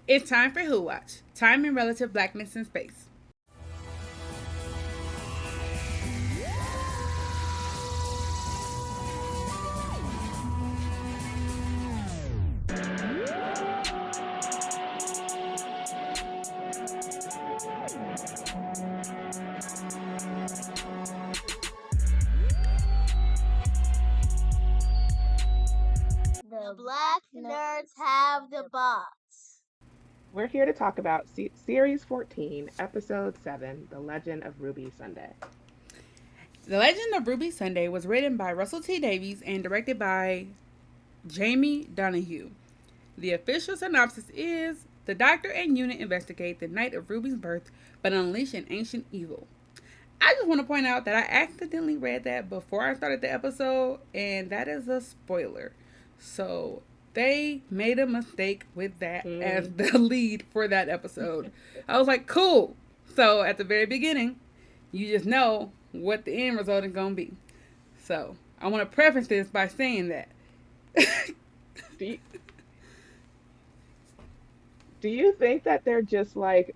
It's time for Who Watch. Time and relative blackness in space. The Black Nerds have the box. We're here to talk about Series 14, Episode 7, The Legend of Ruby Sunday. The Legend of Ruby Sunday was written by Russell T Davies and directed by Jamie Donahue. The official synopsis is the Doctor and Unit investigate the night of Ruby's birth but unleash an ancient evil. I just want to point out that I accidentally read that before I started the episode, and that is a spoiler. So they made a mistake with that as the lead for that episode. I was like, cool. So at the very beginning, you just know what the end result is going to be. So I want to preface this by saying that. Do you think that they're just like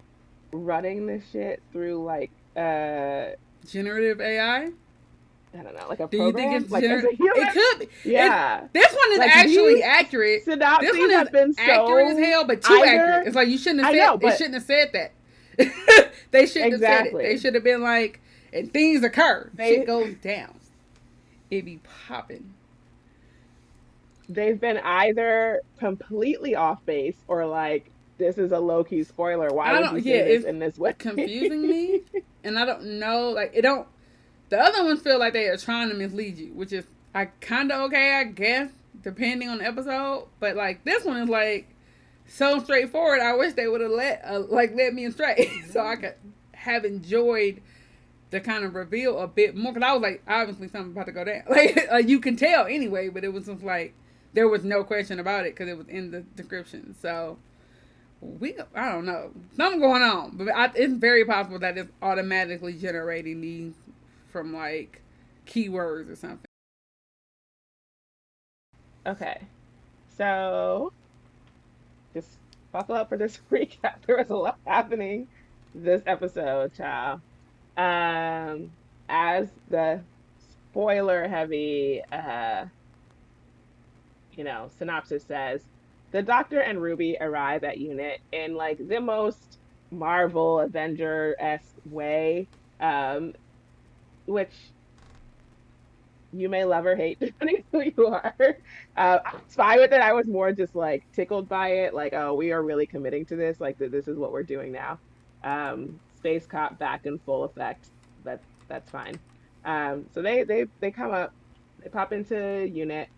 running this shit through like generative AI? I don't know, like a Do you program? think it's Like as a human? It could be. Yeah. This one is Like actually accurate. This synopses one is have been accurate so as hell, but too either accurate. It's like you shouldn't have I said. know, They but shouldn't have said that. They shouldn't have said it. exactly. They should have been like, and things occur. Shit goes down. It be popping. They've been either completely off base or like this is a low key spoiler. Why I would don't. you Yeah, say this it's in this way? confusing me, and I don't know. Like it don't. The other ones feel like they are trying to mislead you, which is I kind of okay, I guess, depending on the episode. But like this one is like so straightforward. I wish they would have let me astray so I could have enjoyed the kind of reveal a bit more. Because I was like, obviously something's about to go down. Like you can tell anyway, but it was just like there was no question about it because it was in the description. So I don't know, something going on, but it's very possible that it's automatically generating these from like keywords or something. Okay. So just buckle up for this recap. There was a lot happening this episode, child. As the spoiler heavy synopsis says, the Doctor and Ruby arrive at Unit in like the most Marvel Avenger-esque way, um, which you may love or hate depending who you are. I was fine with it. I was more just like tickled by it. Like, oh, we are really committing to this. Like, this is what we're doing now. Space Cop back in full effect. That's fine. So they come up. They pop into Unit.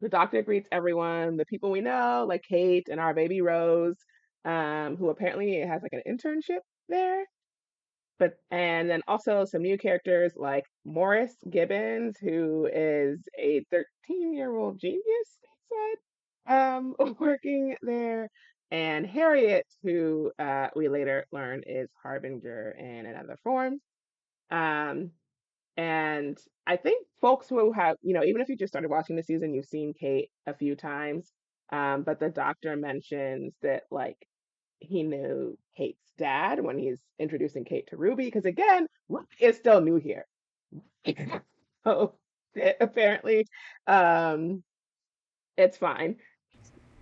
The Doctor greets everyone, the people we know, like Kate and our baby Rose, who apparently has like an internship there. But and then also some new characters like Morris Gibbons, who is a 13-year-old genius, they said, working there, and Harriet, who we later learn is Harbinger in another form. Um, and I think folks who have, even if you just started watching the season, you've seen Kate a few times. But the Doctor mentions that like he knew Kate's dad when he's introducing Kate to Ruby, because again, Ruby is still new here. So apparently, um, it's fine.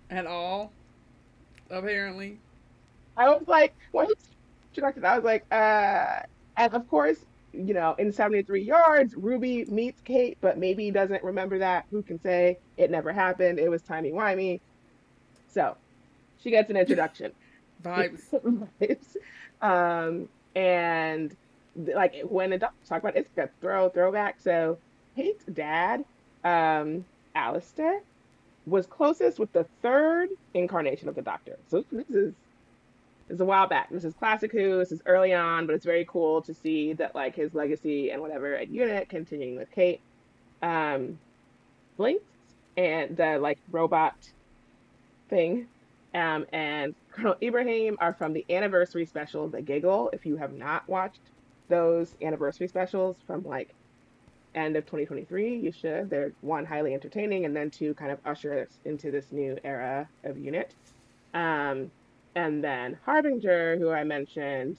At all, apparently. I was like, when he introduced, I was like, and of course, in 73 yards, Ruby meets Kate, but maybe he doesn't remember that. Who can say? It never happened. It was timey-wimey. So she gets an introduction. Vibes. Vibes. And like when the doctors talk about it, it's a throwback. So Kate's dad, Alistair, was closest with the third incarnation of the Doctor. So this is a while back. This is classic Who. This is early on, but it's very cool to see that like his legacy and whatever at Unit continuing with Kate. Um, Blinks and the like robot thing, and Colonel Ibrahim are from the anniversary special, The Giggle. If you have not watched those anniversary specials from like end of 2023, you should. They're one, highly entertaining, and then two, kind of usher us into this new era of Unit. Um, And then Harbinger, who I mentioned,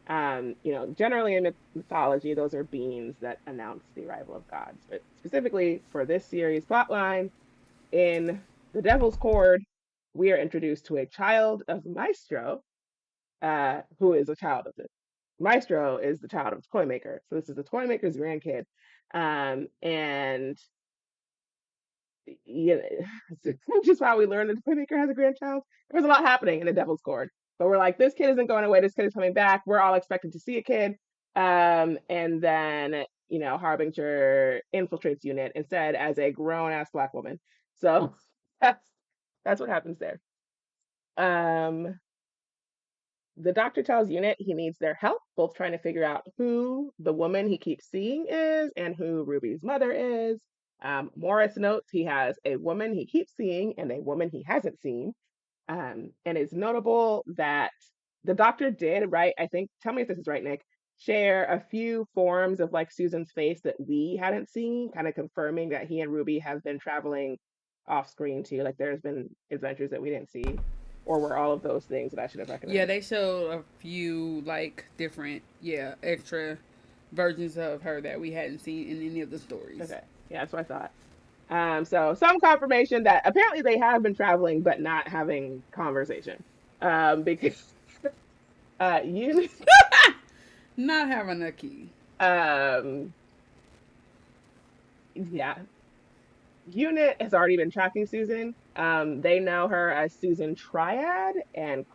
generally in mythology, those are beings that announce the arrival of gods. But specifically for this series plotline, in The Devil's Cord, we are introduced to a child of Maestro, who is a child of the Maestro is the child of the toy maker. So this is the toy maker's grandkid. And yeah, just how we learned that the toy maker has a grandchild. There was a lot happening in The Devil's Cord. But we're like, this kid isn't going away. This kid is coming back. We're all expected to see a kid. And then, Harbinger infiltrates UNIT instead as a grown ass Black woman. So that's what happens there. The doctor tells UNIT he needs their help, both trying to figure out who the woman he keeps seeing is and who Ruby's mother is. Morris notes he has a woman he keeps seeing and a woman he hasn't seen. And it's notable that the doctor did, right? I think, tell me if this is right, Nick, share a few forms of like Susan's face that we hadn't seen, kind of confirming that he and Ruby have been traveling off screen too. Like there's been adventures that we didn't see. Or were all of those things that I should have recognized? Yeah, they showed a few like different, extra versions of her that we hadn't seen in any of the stories. Okay, yeah, that's what I thought. So some confirmation that apparently they have been traveling but not having conversation. Because you not having a key. Yeah. UNIT has already been tracking Susan. They know her as Susan Triad, and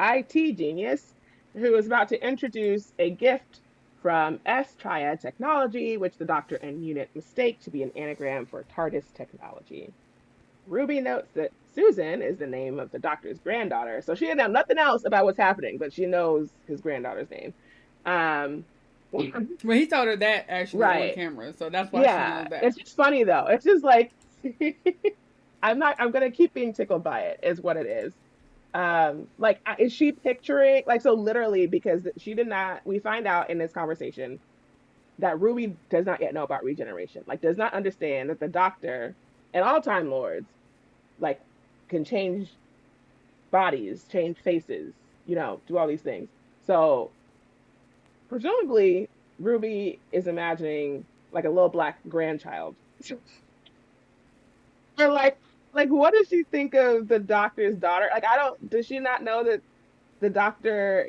IT Genius, who is about to introduce a gift from S Triad Technology, which the Doctor and UNIT mistake to be an anagram for TARDIS technology. Ruby notes that Susan is the name of the Doctor's granddaughter, so she didn't know nothing else about what's happening, but she knows his granddaughter's name. Well, he told her that actually on camera, so that's why she knows that. It's just funny though. It's just like I'm gonna keep being tickled by it, is what it is. Like, is she picturing, like, so literally, because we find out in this conversation that Ruby does not yet know about regeneration, like does not understand that the Doctor and all Time Lords like can change bodies, change faces, do all these things. So presumably Ruby is imagining like a little Black grandchild. Or like what does she think of the Doctor's daughter? Like, does she not know that the Doctor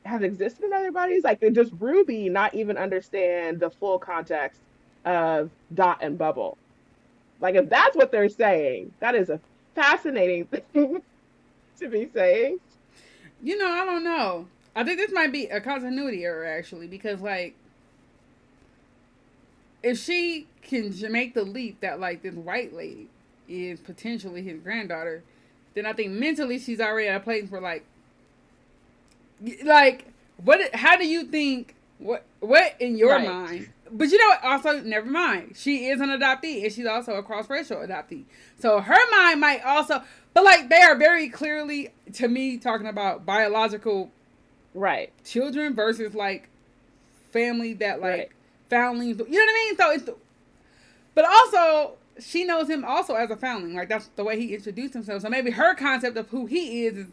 has existed in other bodies? Like, does Ruby not even understand the full context of Dot and Bubble? Like, if that's what they're saying, that is a fascinating thing to be saying. I don't know. I think this might be a continuity error, actually, because, like, if she can make the leap that, like, this white lady is potentially his granddaughter, then I think mentally she's already at a place where, like, how do you think, what in your mind? But also, never mind. She is an adoptee, and she's also a cross-racial adoptee. So her mind might also, but, like, they are very clearly, to me, talking about biological children versus, like, family that, like, foundlings, you know what I mean? So but also she knows him also as a foundling, like that's the way he introduced himself. So maybe her concept of who he is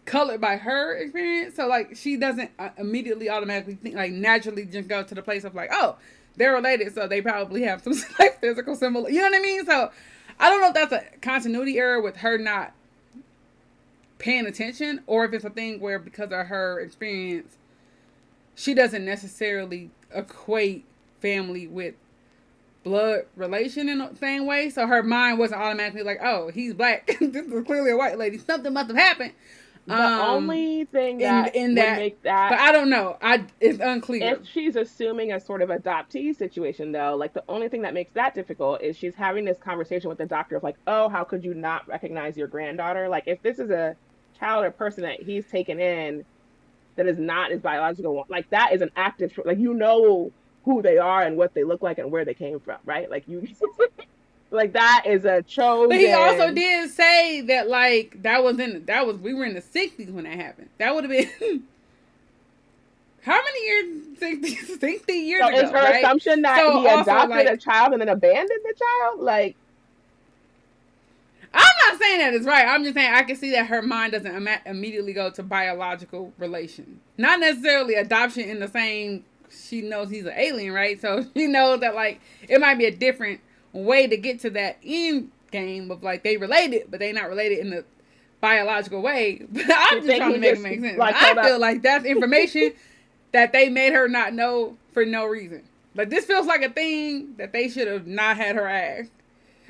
colored by her experience. So like she doesn't immediately automatically think, like naturally just go to the place of like, oh, they're related, so they probably have some like physical similar, you know what I mean? So I don't know if that's a continuity error with her not paying attention, or if it's a thing where because of her experience she doesn't necessarily equate family with blood relation in the same way. So her mind wasn't automatically like, oh, he's Black. This is clearly a white lady. Something must have happened. The only thing that would make that... But I don't know. It's unclear. If she's assuming a sort of adoptee situation, though, like the only thing that makes that difficult is she's having this conversation with the Doctor of like, oh, how could you not recognize your granddaughter? Like, if this is a child or person that he's taken in that is not his biological one, like that is an active, like who they are and what they look like and where they came from, right? Like like that is a chosen. But he also did say that like we were in the 60s when that happened. That would have been how many years? 60 years ago. So is her assumption that he adopted a child and then abandoned the child? Like, I'm not saying that it's right. I'm just saying I can see that her mind doesn't immediately go to biological relation. Not necessarily adoption in the same, she knows he's an alien, right? So she knows that, like, it might be a different way to get to that end game of, like, they related, but they not related in the biological way. But I'm just trying to make it make sense. Like, I feel like that's information that they made her not know for no reason. Like, this feels like a thing that they should have not had her ask.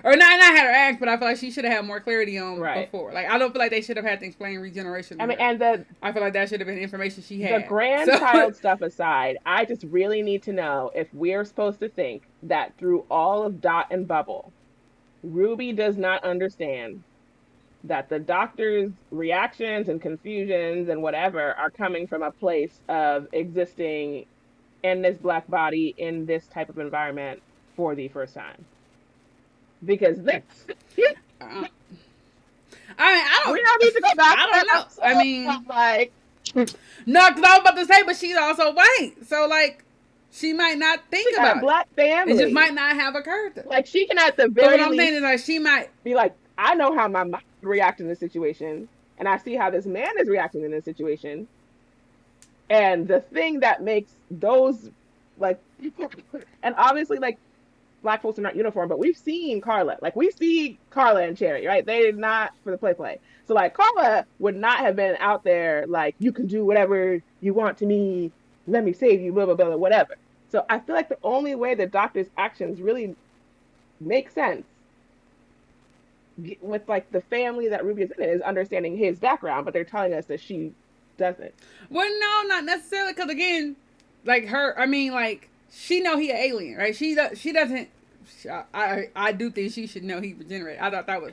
Or not had her ask, but I feel like she should have had more clarity on before. Like, I don't feel like they should have had to explain regeneration. I mean, I feel like that should have been information she had. The grandchild stuff aside, I just really need to know if we're supposed to think that through all of Dot and Bubble, Ruby does not understand that the doctor's reactions and confusions and whatever are coming from a place of existing in this black body in this type of environment for the first time. Because this, I mean, I don't. We don't need to go back. I don't know. I mean, like, no, because I was about to say, but she's also white, so like, she might not think about a black family. It just might not have occurred to her. Like, she can at the very least. What I'm saying is, like, she might be like, I know how my mind reacts in this situation, and I see how this man is reacting in this situation, and the thing that makes those, like, and obviously, like, black folks are not uniform, but we've seen Carla. Like, we see Carla and Cherry, right? They're not for the play. So, like, Carla would not have been out there, like, you can do whatever you want to me, let me save you, blah, blah, blah, whatever. So I feel like the only way the doctor's actions really make sense with, like, the family that Ruby is in is understanding his background, but they're telling us that she doesn't. Well, no, not necessarily, because, again, like, her, I mean, like, she know he an alien, right? She doesn't. I do think she should know he regenerated. I thought that was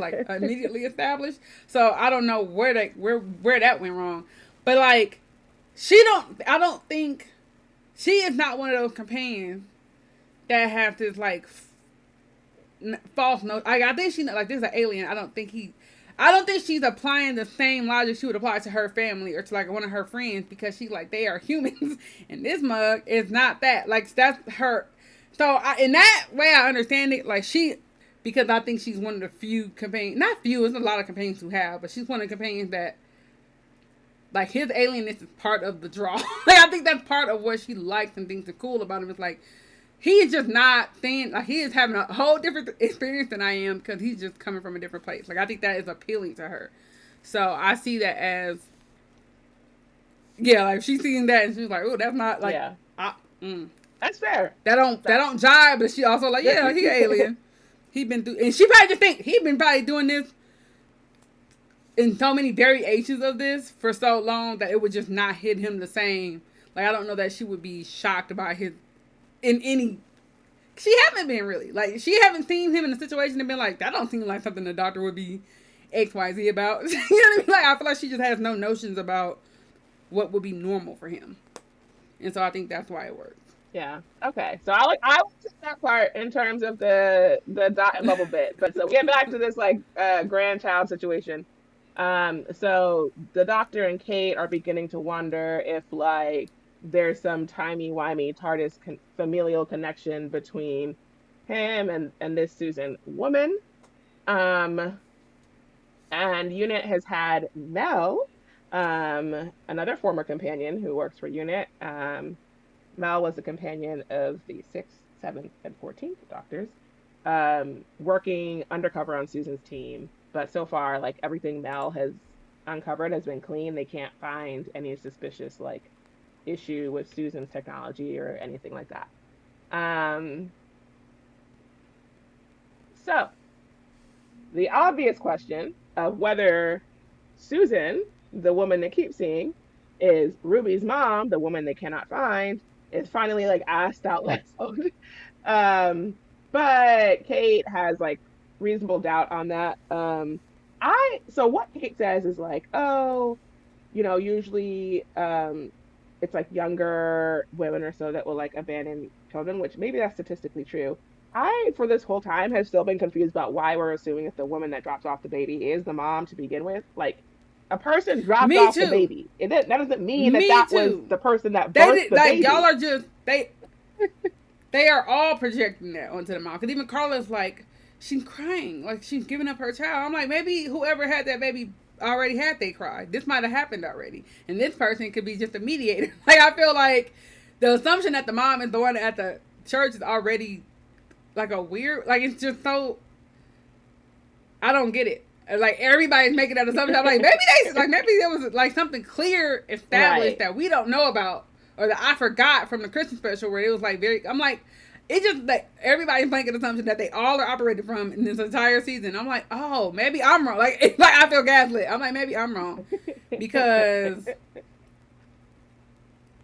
like immediately established. So I don't know where that went wrong, but like I don't think she is not one of those companions that have this like false note. I think she like this is an alien. I don't think she's applying the same logic she would apply to her family or to like one of her friends, because she's like, they are humans and this mug is not that. Like, that's her. So in that way, I understand it. Like, because I think she's one of the few companions, not few, there's a lot of companions who have, but she's one of the companions that, like, his alienness is part of the draw. Like, I think that's part of what she likes and thinks is cool about him. It's like, he's just not saying, like, he is having a whole different experience than I am, because he's just coming from a different place. Like, I think that is appealing to her. So I see that as, yeah, like, she's seeing that and she's like, oh, that's not, like, yeah. That's fair. That don't jive, but she also like, yeah, he an alien. He been through, and she probably just think he been probably doing this in so many variations of this for so long that it would just not hit him the same. Like, I don't know that she would be shocked about his in any. She haven't been really, like, she haven't seen him in a situation and been like, that don't seem like something the doctor would be XYZ about. You know what I mean? Like, I feel like she just has no notions about what would be normal for him, and so I think that's why it works. Yeah. Okay. So I would take that part in terms of the Dot and Bubble bit. But so get back to this like grandchild situation. So the doctor and Kate are beginning to wonder if like there's some timey-wimey TARDIS familial connection between him and this Susan woman. And UNIT has had Mel, another former companion who works for UNIT. Mel was the companion of the 6th, 7th, and 14th Doctors, working undercover on Susan's team. But so far, like, everything Mel has uncovered has been clean. They can't find any suspicious, like, issue with Susan's technology or anything like that. So, the obvious question of whether Susan, the woman they keep seeing, is Ruby's mom, the woman they cannot find, is finally like asked out loud. But Kate has like reasonable doubt on that. So what Kate says is like, oh, you know, usually it's like younger women or so that will like abandon children, which maybe that's statistically true. I, for this whole time, have still been confused about why we're assuming that the woman that drops off the baby is the mom to begin with. Like, a person dropped off the baby. That doesn't mean that was the person that birthed the baby. Y'all are just, they are all projecting that onto the mom. Because even Carla's like, she's crying. Like, she's giving up her child. I'm like, maybe whoever had that baby already had they cry. This might have happened already. And this person could be just a mediator. Like, I feel like the assumption that the mom is the one at the church is already, like, a weird, like, it's just so, I don't get it. Like, everybody's making that assumption. I'm like, maybe there was, like, something clear established that we don't know about, or that I forgot from the Christmas special where it was, like, I'm like, it just, like, everybody's making an assumption that they all are operated from in this entire season. I'm like, oh, maybe I'm wrong. Like, it's like I feel gaslit. I'm like, maybe I'm wrong. Because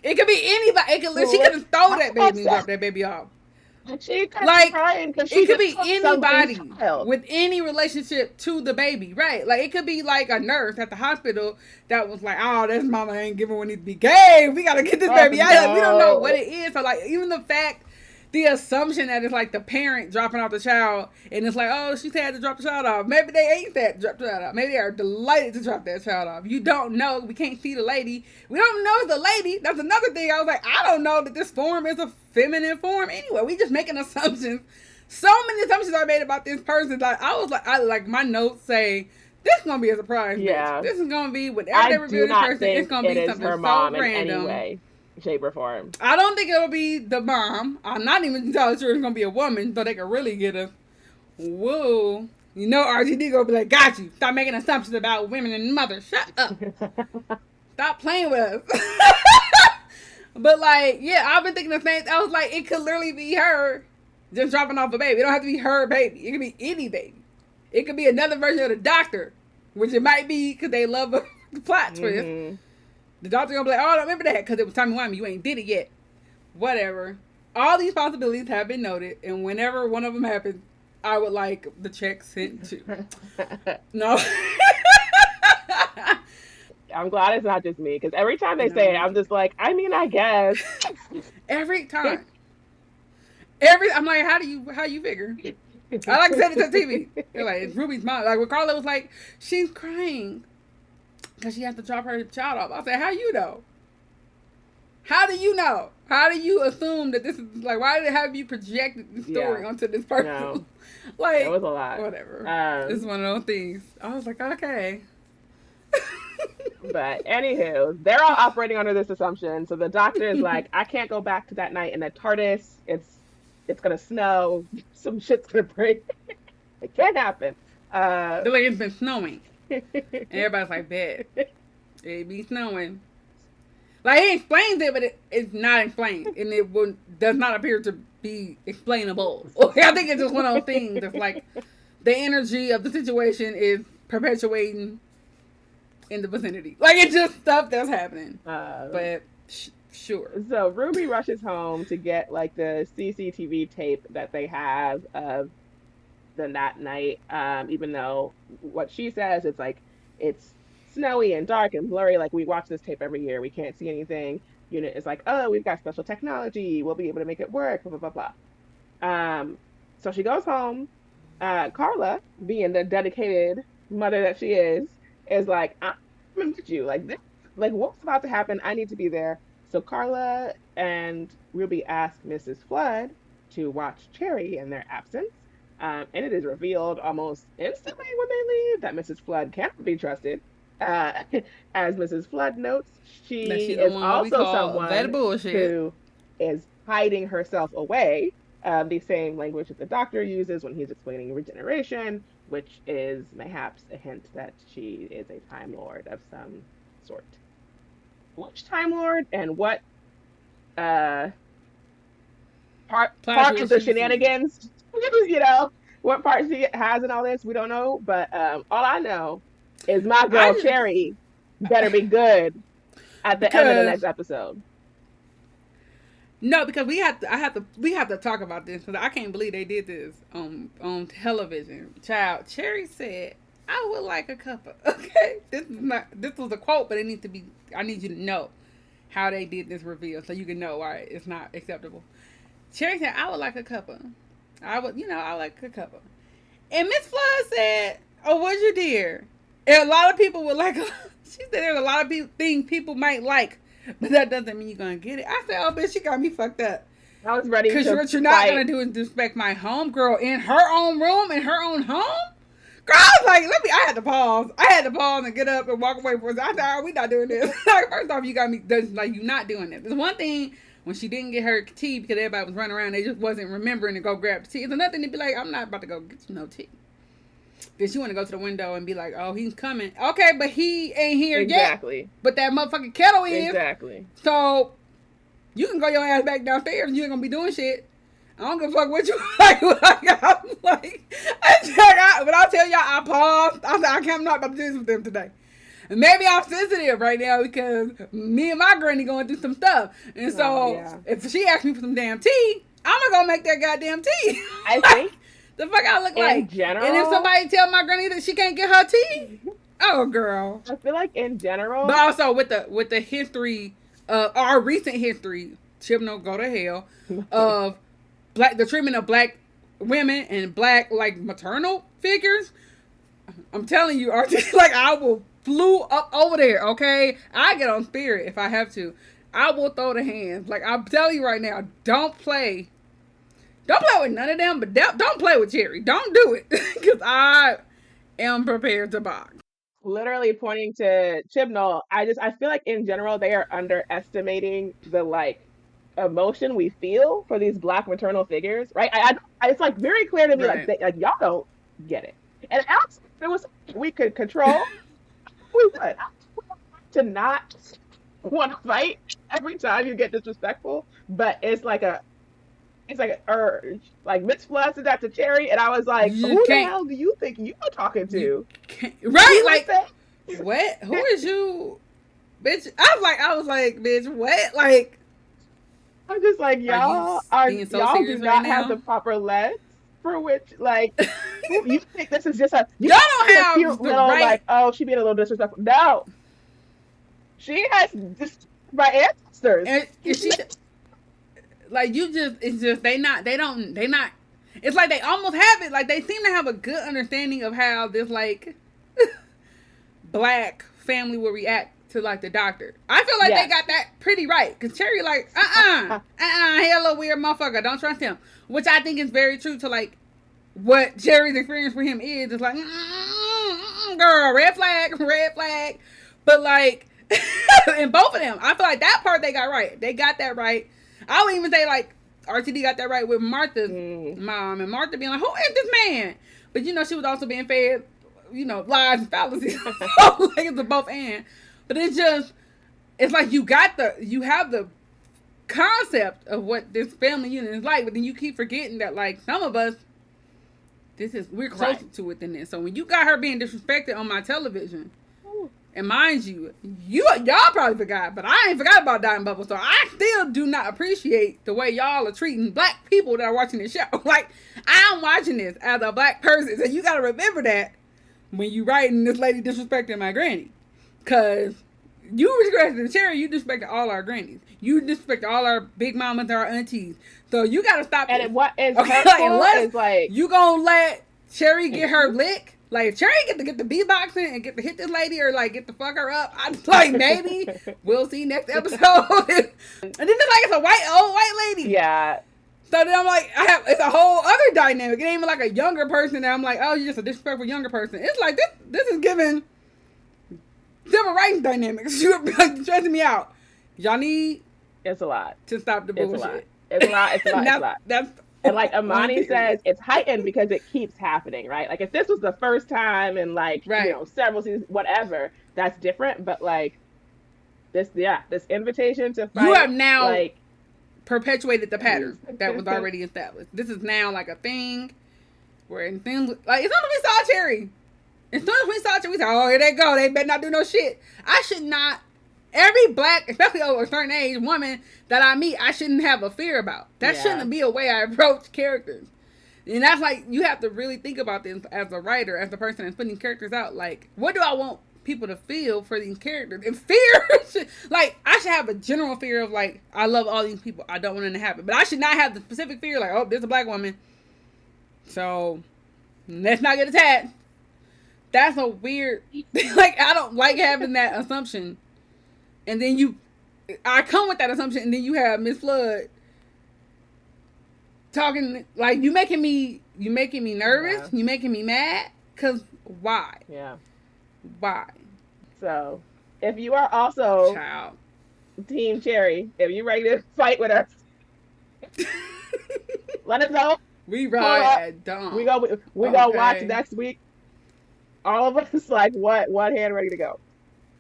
it could be anybody. She could have stole that baby and dropped that baby off. She could like, crying because it could be anybody with any relationship to the baby, right? Like, it could be like a nurse at the hospital that was like, oh, this mama ain't giving what needs to be gave. We got to get this baby out. Like, we don't know what it is. So, like, even the fact, the assumption that it's like the parent dropping off the child, and it's like, oh, she had to drop the child off. Maybe they ain't that drop the child off. Maybe they are delighted to drop that child off. You don't know. We can't see the lady. We don't know the lady. That's another thing. I was like, I don't know that this form is a feminine form anyway. We just making assumptions. So many assumptions are made about this person. Like, I like my notes say, this is gonna be a surprise. Yeah, bitch. This is gonna be whatever they reveal this person. It's gonna be something so random. In any way, shape, or form. I don't think it'll be the mom. I'm not even entirely sure it's gonna be a woman, so they can really get us. Whoa. You know, RGD gonna be like, got you. Stop making assumptions about women and mothers. Shut up. Stop playing with us. But, like, yeah, I've been thinking the same. I was like, it could literally be her just dropping off a baby. It don't have to be her baby. It could be any baby. It could be another version of the doctor, which it might be because they love a plot twist. Mm-hmm. The doctor gonna be like, oh, I don't remember that because it was timey-wimey. You ain't did it yet. Whatever. All these possibilities have been noted, and whenever one of them happens, I would like the check sent to. No. I'm glad it's not just me, because every time they say it, I'm just like, I mean, I guess. Every time. I'm like, how you figure? I like to say it to TV. They're like, it's Ruby's mom. Like, when Carla was like, she's crying because she has to drop her child off. I said, how you know? How do you know? How do you assume that this is, like, why did it have you projected the story onto this person? No. Like, it was a lot. Whatever. It's one of those things. I was like, okay. But anywho, they're all operating under this assumption. So the doctor is like, I can't go back to that night in the TARDIS. It's gonna snow. Some shit's gonna break. It can't happen. They're like, it's been snowing. And everybody's like, bet. It be snowing. Like, he explains it, but it's not explained. And it does not appear to be explainable. I think it's just one of those things that's like, the energy of the situation is perpetuating in the vicinity. Like, it's just stuff that's happening. But sure. So Ruby rushes home to get, like, the CCTV tape that they have of that night. Even though what she says, it's like, it's snowy and dark and blurry. Like, we watch this tape every year. We can't see anything. Unit is like, oh, we've got special technology. We'll be able to make it work. Blah, blah, blah, blah. So she goes home. Carla, being the dedicated mother that she is like, I'm gonna get you. Like, this, like, what's about to happen? I need to be there. So Carla and Ruby ask Mrs. Flood to watch Cherry in their absence. And it is revealed almost instantly when they leave that Mrs. Flood cannot be trusted. As Mrs. Flood notes, she is also someone who is hiding herself away. The same language that the doctor uses when he's explaining regeneration, which is mayhaps a hint that she is a Time Lord of some sort. Which Time Lord and what part of the shenanigans, you know, what part she has in all this, we don't know. But all I know is my girl Cherry better be good at the end of the next episode. No, because we have to talk about this, because I can't believe they did this on television. Child, Cherry said, I would like a cuppa. Okay, this was a quote, but I need you to know how they did this reveal, so you can know why it's not acceptable. Cherry said, I would like a cuppa. I would like a cuppa. And Miss Flood said, oh, what's your dear? And a lot of people would like. She said there's a lot of things people might like, but that doesn't mean you're gonna get it. I said, oh, bitch, she got me fucked up. I was ready to Because what you're not going to do is disrespect my homegirl in her own room, in her own home? Girl, I was like, I had to pause. I had to pause and get up and walk away for a second. I said, we not doing this. Like, first off, you got me, like, you not doing this. There's one thing when she didn't get her tea because everybody was running around, they just wasn't remembering to go grab the tea. It's another thing to be like, I'm not about to go get you no tea. Then she want to go to the window and be like, oh, he's coming. Okay, but he ain't here yet. Exactly. But that motherfucking kettle is. Exactly. So, you can go your ass back downstairs and you ain't gonna be doing shit. I don't give a fuck what you like. But I'll tell y'all, I paused. I said, I'm not about to do this with them today. And maybe I'm sensitive right now because me and my granny going through some stuff. And so, if she asks me for some damn tea, I'm gonna go make that goddamn tea. I think the fuck I look like. In general. And if somebody tell my granny that she can't get her tea, oh girl. I feel like in general. But also with the history, our recent history, Jamnah go to hell, of the treatment of black women and black like maternal figures. I'm telling you, RT, like I will flew up over there. Okay, I get on Spirit if I have to. I will throw the hands. Like I'm telling you right now, don't play with none of them. But don't play with Cherry. Don't do it because I am prepared to box. Literally pointing to Jamnah, I feel like in general they are underestimating the like emotion we feel for these black maternal figures, right? It's like very clear to me, right. like y'all don't get it. And else there was we could control, we would to not want to fight every time you get disrespectful, but it's like an urge. Like Mitch flushed that to Cherry, and I was like, who the hell do you think you are talking to? Right? Like what? Who is you, bitch? I was like, bitch, what? Like. I'm just like, y'all do not have the proper lens for which, like, you think this is just y'all don't have the right, like, oh, she being a little disrespectful. No, she has just my ancestors. And she, like, it's like they almost have it, like, they seem to have a good understanding of how this, like, black family will react to like the doctor. I feel like they got that pretty right. Cause Cherry like, hello weird motherfucker. Don't trust him. Which I think is very true to like what Cherry's experience for him is. It's like, girl, red flag. But like, in both of them, I feel like that part they got right. They got that right. I would even say like RTD got that right with Martha's mom and Martha being like, who is this man? But you know, she was also being fed, you know, lies and fallacies. Like it's a both and. But it's like you have the concept of what this family unit is like, but then you keep forgetting that like some of us, we're closer to it than this. So when you got her being disrespected on my television, and mind you, y'all probably forgot, but I ain't forgot about Dime Bubble, so I still do not appreciate the way y'all are treating black people that are watching this show. Like, I'm watching this as a black person, so you gotta remember that when you writing this lady disrespecting my granny. Cause you disrespected the Cherry, you disrespected all our grannies. You disrespected all our big mamas and our aunties. So you gotta stop. And what is hurtful is like you gonna let Cherry get her lick. Like if Cherry get the beatboxing and get to hit this lady or like get to fuck her up, I'm like maybe we'll see next episode. And then it's like it's a old white lady. Yeah. So then I'm like, it's a whole other dynamic. It ain't even like a younger person that I'm like, oh, you're just a disrespectful younger person. It's like this is giving civil rights dynamics. You're like stressing me out. Y'all need it's a lot to stop the bullshit. It's a lot. That's and like Amani says, it's heightened because it keeps happening, right? Like if this was the first time in like you know several seasons, whatever, that's different. But like this invitation to fight, you have now like perpetuated the pattern that was already established. This is now like a thing where things like as soon as we saw Cherry. As soon as we saw it, we said, oh, here they go. They better not do no shit. I should not, every black, especially over a certain age woman that I meet, I shouldn't have a fear about. That shouldn't be a way I approach characters. And that's like, you have to really think about this as a writer, as a person that's putting characters out. Like, what do I want people to feel for these characters? And fear, like, I should have a general fear of like, I love all these people. I don't want it to happen. But I should not have the specific fear like, oh, there's a black woman. So, let's not get attached. That's a weird, like, I don't like having that assumption. And then I come with that assumption, and then you have Miss Flood talking like you making me nervous. Yeah. You making me mad. Cause why? Yeah. Why? So if you are also Child. Team Cherry, if you ready to fight with us, let us know. We Pull ride up. at We dawn. go. We go watch Okay. next week. All of us like what? One hand ready to go.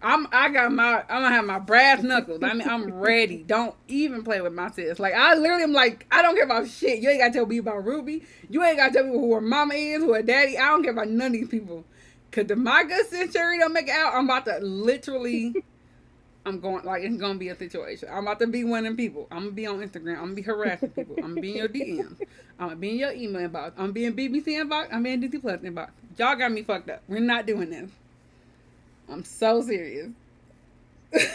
I'm gonna have my brass knuckles. I mean, I'm ready. Don't even play with my sis. Like I literally am like, I don't care about shit. You ain't gotta tell me about Ruby. You ain't gotta tell me who her mama is, who her daddy. I don't care about none of these people. Cause if my good sis Cherry don't make it out, I'm about to literally I'm going like it's gonna be a situation. I'm about to be one of them people. I'm gonna be on Instagram. I'm gonna be harassing people. I'm gonna be in your DMs. I'm gonna be in your email inbox. I'm being BBC inbox. I'm being DC Plus inbox. Y'all got me fucked up. We're not doing this. I'm so serious.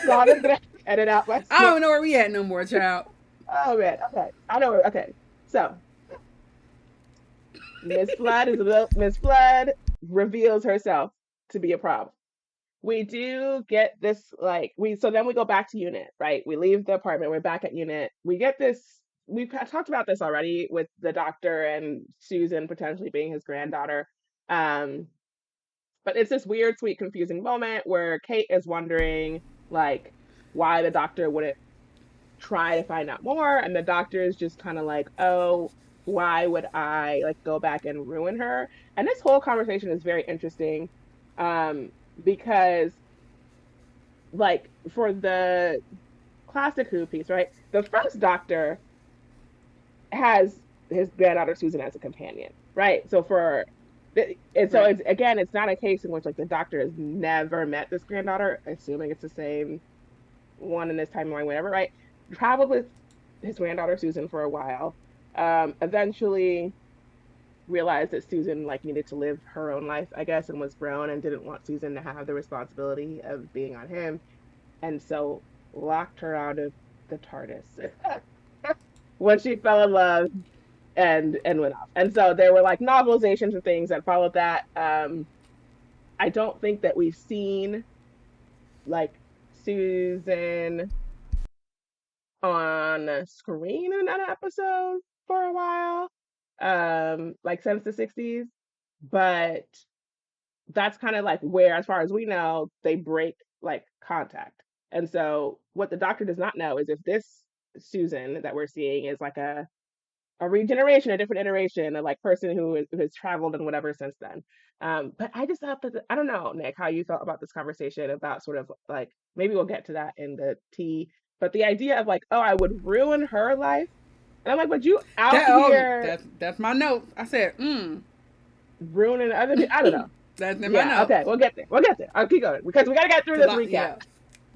Donna's gonna edit out my I slip. don't know where we at no more, child. Oh man. Okay. I know. Okay. So Miss Flood reveals herself to be a problem. We do get this so then we go back to unit, right? We leave the apartment, we're back at unit. We get this we've talked about this already with the doctor and Susan potentially being his granddaughter. Um but it's this weird, sweet, confusing moment where Kate is wondering like why the doctor wouldn't try to find out more, and the doctor is just kind of like, oh, why would I like go back and ruin her? And this whole conversation is very interesting, um because like for the classic Who piece, right? The first Doctor has his granddaughter Susan as a companion, right? So Right. it's again, it's not a case in which like the Doctor has never met this granddaughter, assuming it's the same one in this timeline, whatever, right? Traveled with his granddaughter Susan for a while. Eventually realized that Susan like needed to live her own life, I guess, and was grown and didn't want Susan to have the responsibility of being on him, and so locked her out of the TARDIS when she fell in love and went off. And so there were like novelizations and things that followed that. I don't think that we've seen like Susan on screen in an episode for a while, like since the 60s. But that's kind of like where, as far as we know, they break like contact. And so what the doctor does not know is if this Susan that we're seeing is like a regeneration, a different iteration, a like person who has traveled and whatever since then. But I just thought that I don't know, Nick, how you felt about this conversation about sort of like maybe we'll get to that in the tea, but the idea of like, oh, I would ruin her life, and I'm like, but you out here That's my note. I said, ruining other people? I don't know. That's in my Yeah, notes. okay, we'll get there. We'll get there. I'll keep going because we gotta get through Cause this recap. yeah,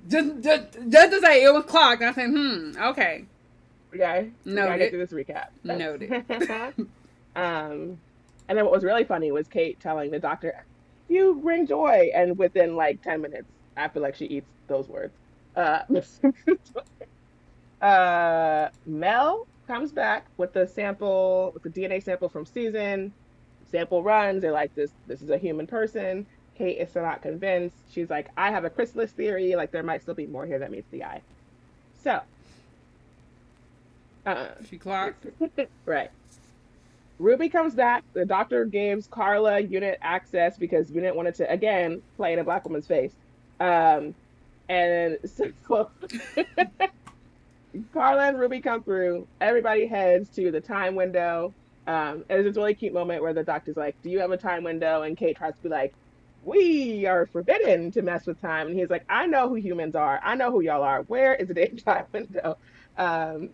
just to say it was clocked. I said, okay, Okay, we gotta get noted, through this recap. noted. um, and then what was really funny was Kate telling the doctor, "You bring joy," and within like 10 minutes, I feel like she eats those words. Uh, Mel comes back with the sample, with the DNA sample from Susan. Sample runs. They're like, this is a human person. Kate is still not convinced. She's like, I have a chrysalis theory. Like there might still be more here that meets the eye. So, uh, She clocked. right. Ruby comes back. The doctor gives Carla unit access because unit wanted to again play in a black woman's face. And so Carla and Ruby come through. Everybody heads to the time window. And there's this really cute moment where the doctor's like, "Do you have a time window?" And Kate tries to be like, "We are forbidden to mess with time." And he's like, "I know who humans are. I know who y'all are. Where is the damn time window?" Um,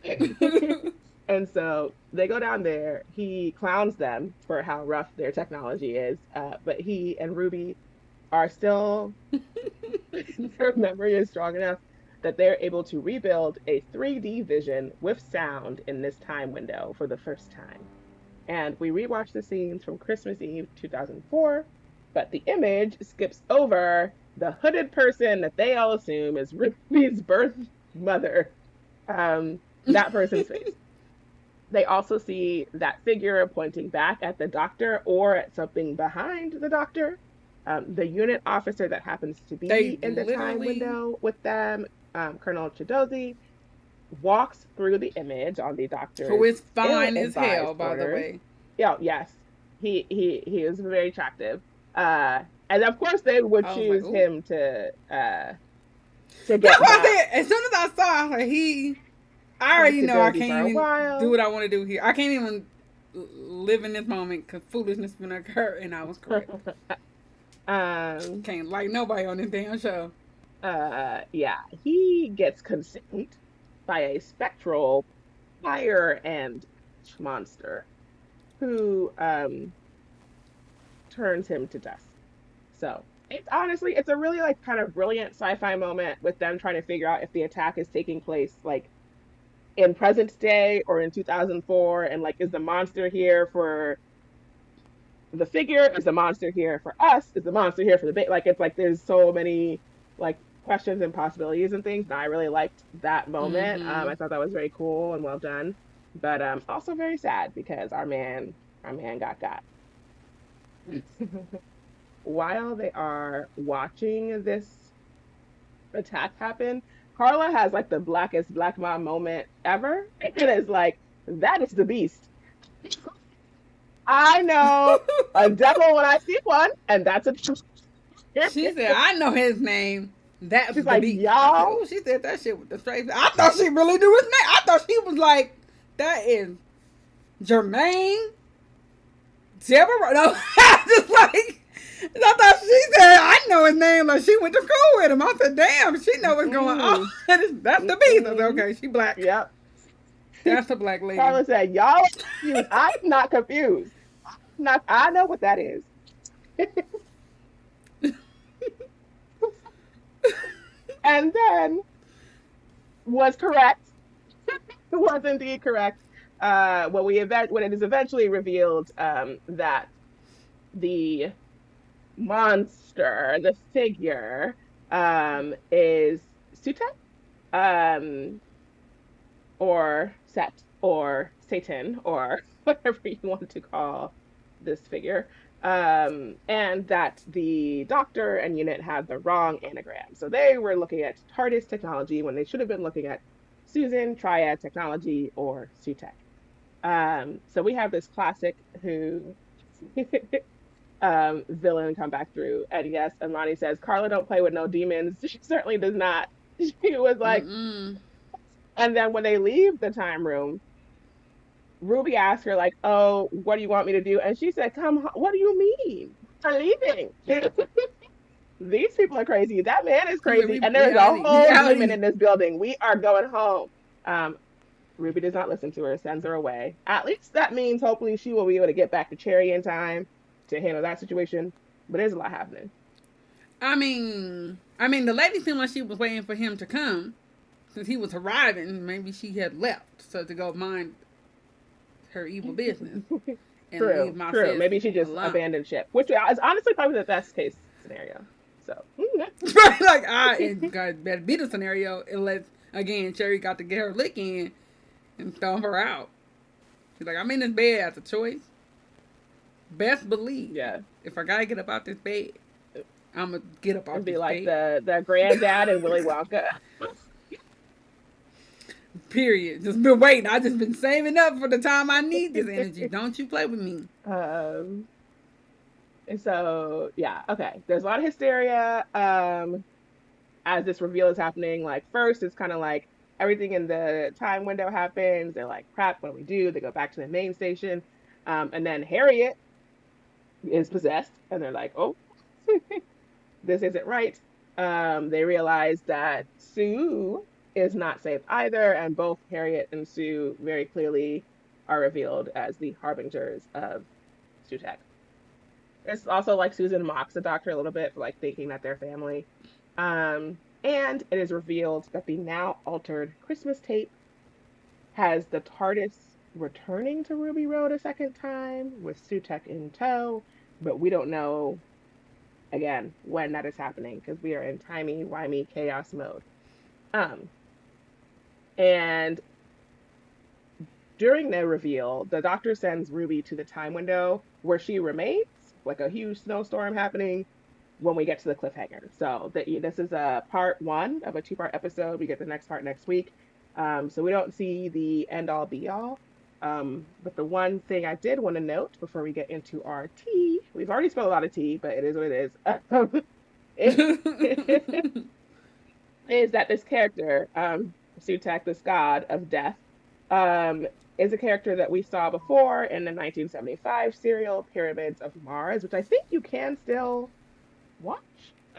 and so they go down there. He clowns them for how rough their technology is. But he and Ruby are still, their memory is strong enough that they're able to rebuild a 3D vision with sound in this time window for the first time. And we rewatch the scenes from Christmas Eve 2004, but the image skips over the hooded person that they all assume is Ruby's birth mother. That person's face. They also see that figure pointing back at the doctor or at something behind the doctor. The unit officer that happens to They be in the time literally window with them, Colonel Chidozi, walks through the image on the Who doctor's is fine as hell, ill-advised by the orders. way. Yeah, yes, he is very attractive. And of course they would I was like, choose ooh. him to That's get why I back said, as soon as I saw, I was like, I already know I likability for can't a even do while. what I want to do here. I can't even live in this moment because foolishness is going to occur, and I was correct. um, Can't like nobody on this damn show. yeah, he gets consumed by a spectral fire and monster who turns him to dust. So it's honestly, it's a really like kind of brilliant sci-fi moment with them trying to figure out if the attack is taking place like in present day or in 2004, and like is the monster here for the figure, is the monster here for us, is the monster here for the bit, like it's like there's so many like questions and possibilities and things, and I really liked that moment. Mm-hmm. I thought that was very cool and well done, but also very sad because our man got while they are watching this attack happen. Carla has like the blackest black mom moment ever. And it's like, that is the beast. I know a devil when I see one, and that's a She said, I know his name. That's she's the like, beast. I said, y'all. oh, she said that shit with the straight. I thought she really knew his name. I thought she was like, that is Jermaine. Deborah. No, just like, I thought she said, I know his name. Like, she went to school with him. I said, damn, she know what's going on. That's the beast. I said, okay, she black. Yep. That's a black lady. Carla said, y'all are confused. I'm not confused. Not, I know what that is. And then was correct. Was indeed correct. When it is eventually revealed that the monster, the figure, is Sutek, or Set, or Satan, or whatever you want to call this figure. And that the doctor and unit had the wrong anagram. So they were looking at TARDIS technology when they should have been looking at Susan, Triad technology, or Sutek. So we have this classic who villain come back through. And yes, Amani says, Carla don't play with no demons. She certainly does not. She was like, Mm-mm. and then when they leave the time room, Ruby asked her, like, oh, what do you want me to do? And she said, come, what do you mean? I'm leaving. These people are crazy. That man is crazy. And there's a whole demon in this building. We are going home. Ruby does not listen to her, sends her away. At least that means hopefully she will be able to get back to Cherry in time to handle that situation. But there's a lot happening. I mean, the lady seemed like she was waiting for him to come since he was arriving. Maybe she had left so to go mind her evil business and leave my true. Maybe she just alone. abandoned ship, which is honestly probably the best case scenario. So, like it better be the scenario unless again Cherry got to get her lick in and throw her out. She's like, I'm in this bed as a choice. Best believe, yeah. If I gotta get up out this bed, I'm gonna get up out It'd be this like bed. the granddad and Willy Wonka. Period. Just been waiting. I just been saving up for the time I need this energy. Don't you play with me. And so yeah, okay. There's a lot of hysteria as this reveal is happening. Like first, it's kind of like everything in the time window happens. They're like, crap, what do we do? They go back to the main station, and then Harriet is possessed, and they're like, oh, this isn't right. They realize that Sue is not safe either, and both Harriet and Sue very clearly are revealed as the harbingers of Sutek. It's also like Susan mocks the doctor a little bit for like thinking that they're family. And it is revealed that the now altered Christmas tape has the TARDIS returning to Ruby Road a second time with Sutek in tow, but we don't know again when that is happening because we are in timey-wimey chaos mode. And during the reveal, the doctor sends Ruby to the time window where she remains, like a huge snowstorm happening when we get to the cliffhanger. So this is a part one of a 2-part episode. We get the next part next week. So we don't see the end all be all. But the one thing I did want to note before we get into our tea, we've already spilled a lot of tea, but it is what it is. Is that this character, Sutek, this god of death, um, is a character that we saw before in the 1975 serial Pyramids of Mars, which I think you can still watch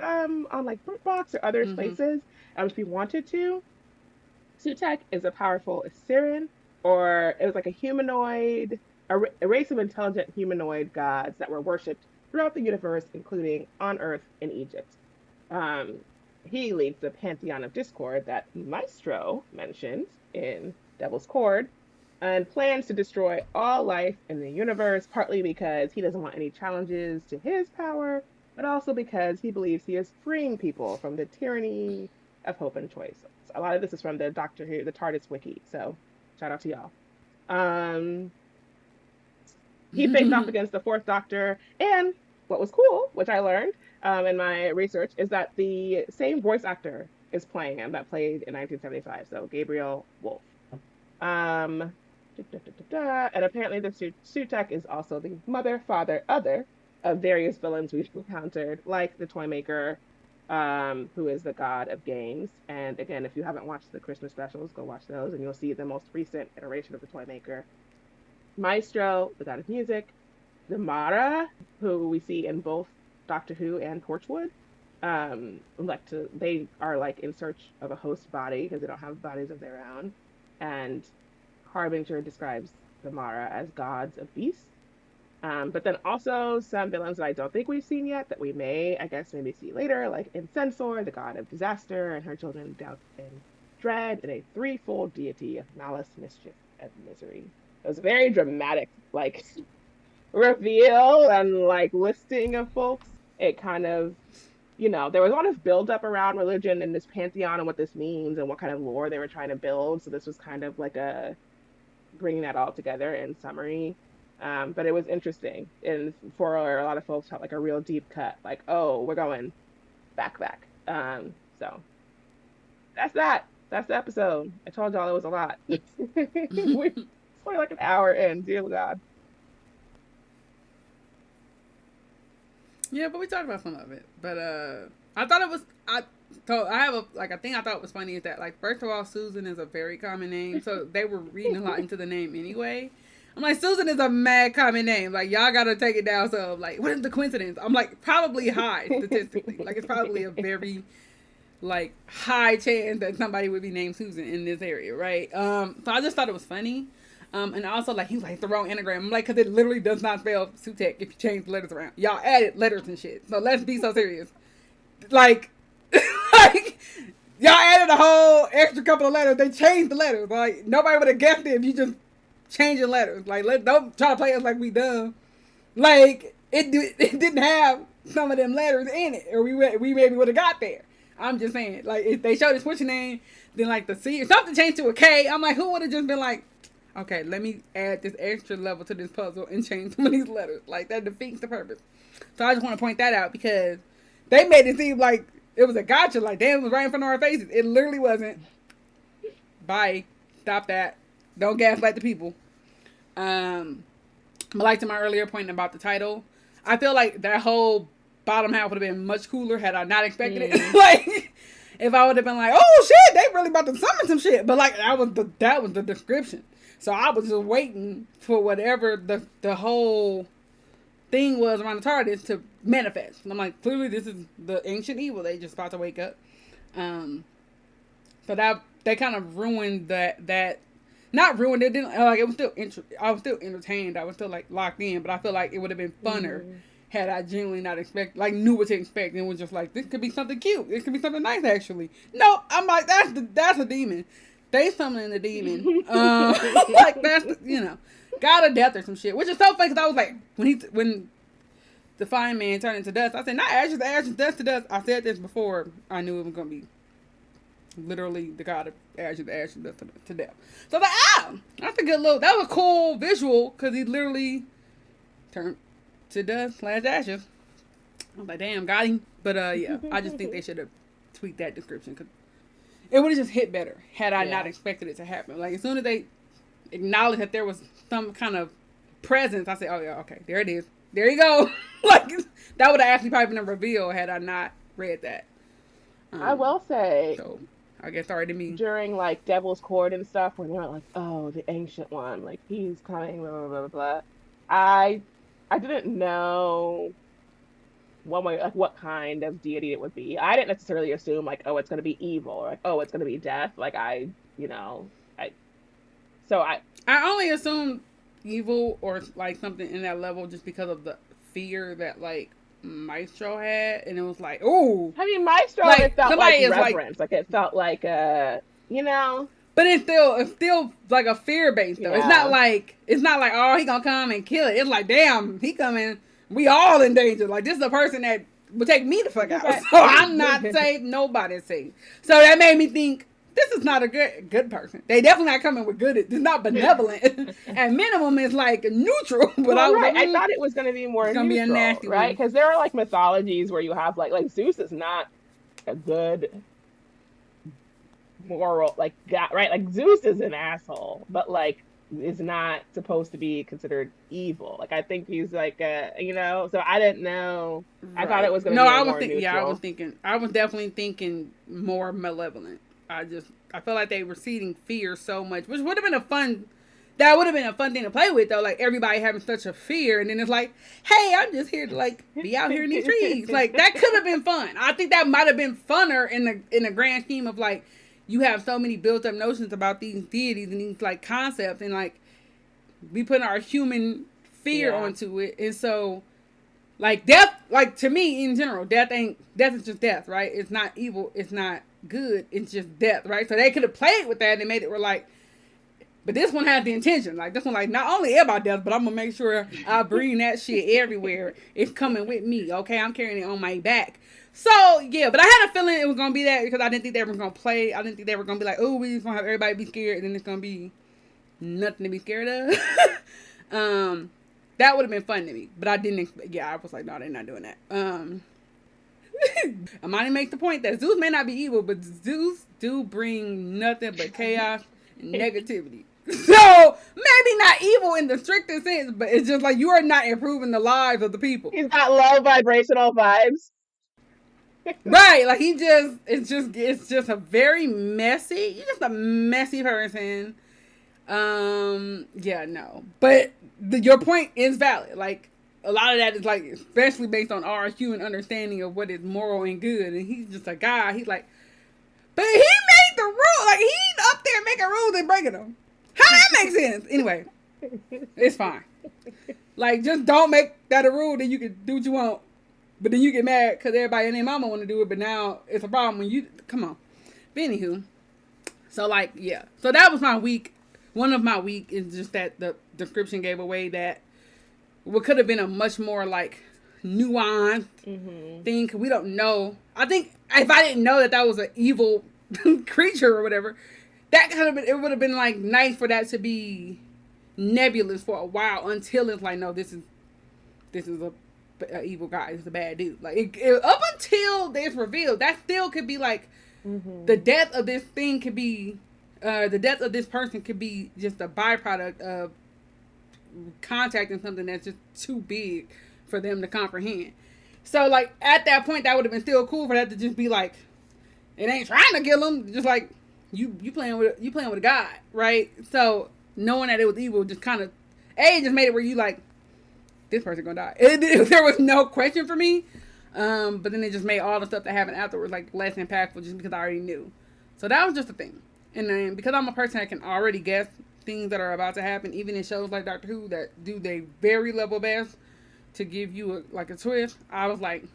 on like BritBox or other Mm-hmm. places if you wanted to. Sutek is a powerful Assyrian, or it was like a humanoid, a race of intelligent humanoid gods that were worshipped throughout the universe, including on Earth and Egypt. Um, he leads the pantheon of discord that Maestro mentions in Devil's Cord and plans to destroy all life in the universe, partly because he doesn't want any challenges to his power, but also because he believes he is freeing people from the tyranny of hope and choice. So a lot of this is from the Doctor Who, the TARDIS wiki. So shout out to y'all. Um, he faced off against the Fourth Doctor, and what was cool, which I learned in my research, is that the same voice actor is playing him that played in 1975. So Gabriel Wolf. Um, and apparently the Sutek is also the mother, father, other of various villains we've encountered, like the Toymaker, who is the god of games. And again, if you haven't watched the Christmas specials, go watch those, and you'll see the most recent iteration of the Toymaker. Maestro, the god of music, the Mara, who we see in both Doctor Who and Torchwood. They are like in search of a host body because they don't have bodies of their own. And Harbinger describes the Mara as gods of beasts. But then also some villains that I don't think we've seen yet that we may, I guess, maybe see later, like Incensor, the god of disaster, and her children doubt and dread, and a threefold deity of malice, mischief, and misery. It was very dramatic, like reveal and like listing of folks. It kind of, there was a lot of build up around religion and this pantheon and what this means and what kind of lore they were trying to build. So this was kind of like a bringing that all together in summary. But it was interesting, and for a lot of folks felt like a real deep cut, like, oh, we're going back. So that's that. That's the episode. I told y'all it was a lot. We're like an hour in, dear God. Yeah, but we talked about some of it. But I thought it was I have a thing I thought was funny is that, like, first of all, Susan is a very common name, so they were reading a lot into the name anyway. I'm like, Susan is a mad common name. Like, y'all gotta take it down. So, like, what is the coincidence? I'm like, probably high statistically. Like, it's probably a very like high chance that somebody would be named Susan in this area, right? So I just thought it was funny. And also, like, he was like, the wrong anagram. I'm like, because it literally does not spell Sutek if you change the letters around. Y'all added letters and shit. So let's be so serious. Like, like, y'all added a whole extra couple of letters. They changed the letters. Like, nobody would have guessed it if you just changing letters. Like, don't try to play us like we dumb. Like, it didn't have some of them letters in it, or we maybe would have got there. I'm just saying, like, if they showed the switch name, then like the C or something changed to a K, I'm like, who would have just been like, okay, let me add this extra level to this puzzle and change some of these letters. Like, that defeats the purpose. So I just want to point that out because they made it seem like it was a gotcha. Like, damn, it was right in front of our faces. It literally wasn't. Bye. Stop that. Don't gaslight the people. But like to my earlier point about the title, I feel like that whole bottom half would have been much cooler had I not expected it. Like, if I would have been like, oh shit, they really about to summon some shit. But like, that was the description. So I was just waiting for whatever the whole thing was around the TARDIS to manifest. And I'm like, clearly this is the ancient evil. They just about to wake up. So that they kind of ruined that. Not ruined it. Didn't like it was still. I was still entertained. I was still like locked in. But I feel like it would have been funner had I genuinely not knew what to expect and was just like, this could be something cute. This could be something nice actually. No, I'm like, that's a demon. They summoning the demon. Like that's god of death or some shit. Which is so funny because I was like, when the fine man turned into dust, I said, not ashes to ashes, dust to dust. I said this before I knew it was gonna be literally the god of ashes to ashes, dust to death. So I was like, that's a good look. That was a cool visual because he literally turned to dust / ashes. I was like, damn, got him. But yeah, I just think they should have tweaked that description because it would have just hit better had I not Yeah. expected it to happen. Like, as soon as they acknowledged that there was some kind of presence, I said, oh yeah, okay, there it is. There you go. Like, that would have actually probably been a reveal had I not read that. I will say, So, I guess sorry to me. during like Devil's Court and stuff, when they're like, "Oh, the ancient one, like he's coming," blah blah blah blah. I I didn't know one way like what kind of deity it would be. I didn't necessarily assume like, oh, it's gonna be evil or like, oh, it's gonna be death. Like you know, I so I only assumed evil or like something in that level just because of the fear that like Maestro had, and it was like, oh, I mean, Maestro, like it felt somebody like is reverence. Like it felt like you know, but it's still like a fear based though. yeah. It's not like oh he gonna come and kill it. It's like damn he coming. We all in danger. Like this is a person that would take me the fuck out. Right. So I'm not safe. Nobody's safe. So that made me think this is not a good person. They definitely not coming with good. It's not benevolent. At minimum, it's like neutral. But Well, I was right. like, I thought it was going to be more it's gonna be a neutral, nasty right? one. Because there are like mythologies where you have like Zeus is not a good moral like God, right? Like Zeus is an asshole, but like is not supposed to be considered evil. Like I think he's like you know, so I didn't know. I thought it was going to No, be I was more thinking. Yeah, neutral. I was definitely thinking more malevolent. I felt like they were seeding fear so much, which would have been a fun. That would have been a fun thing to play with, though. Like everybody having such a fear, and then it's like, hey, I'm just here to like be out here in these trees. Like that could have been fun. I think that might have been funner in the grand scheme of like you have so many built up notions about these deities and these like concepts, and like we put our human fear onto it, and so like death, like to me in general, death is just death, right? It's not evil, it's not good, it's just death, right? So they could have played with that and made it where like, but this one had the intention, like this one like not only about death, but I'm gonna make sure I bring that shit everywhere. It's coming with me, okay? I'm carrying it on my back. So yeah, but I had a feeling it was gonna be that because I didn't think they were gonna play. I didn't think they were gonna be like, oh, we just gonna have everybody be scared, and then it's gonna be nothing to be scared of. That would have been fun to me, but I didn't expect. Yeah, I was like, no, they're not doing that. Amani makes the point that Zeus may not be evil, but Zeus do bring nothing but chaos and negativity. So maybe not evil in the strictest sense, but it's just like you are not improving the lives of the people. He's got low vibrational vibes. Right, like it's just a very messy. You're just a messy person. Yeah, no, but your point is valid. Like a lot of that is like, especially based on our human understanding of what is moral and good. And he's just a guy. He's like, but he made the rule. Like he's up there making rules and breaking them. How that make sense? Anyway, it's fine. Like just don't make that a rule. Then you can do what you want. But then you get mad because everybody and their mama want to do it. But now it's a problem when you come on. But anywho, so like yeah. So that was my week. One of my week is just that the description gave away that what could have been a much more like nuanced thing. Cause we don't know. I think if I didn't know that was an evil creature or whatever, that could have been. It would have been like nice for that to be nebulous for a while until it's like, no, this is a evil guy. This is a bad dude. Like up until it's revealed, that still could be like the death of this thing could be. The death of this person could be just a byproduct of contacting something that's just too big for them to comprehend. So, like, at that point, that would have been still cool for that to just be like, it ain't trying to kill him. Just like, you playing with a god, right? So, knowing that it was evil just kind of, it just made it where you like, this person gonna die. There was no question for me. But then it just made all the stuff that happened afterwards, like, less impactful just because I already knew. So, that was just a thing. And then because I'm a person that can already guess things that are about to happen, even in shows like Doctor Who that do their very level best to give you a twist, I was like,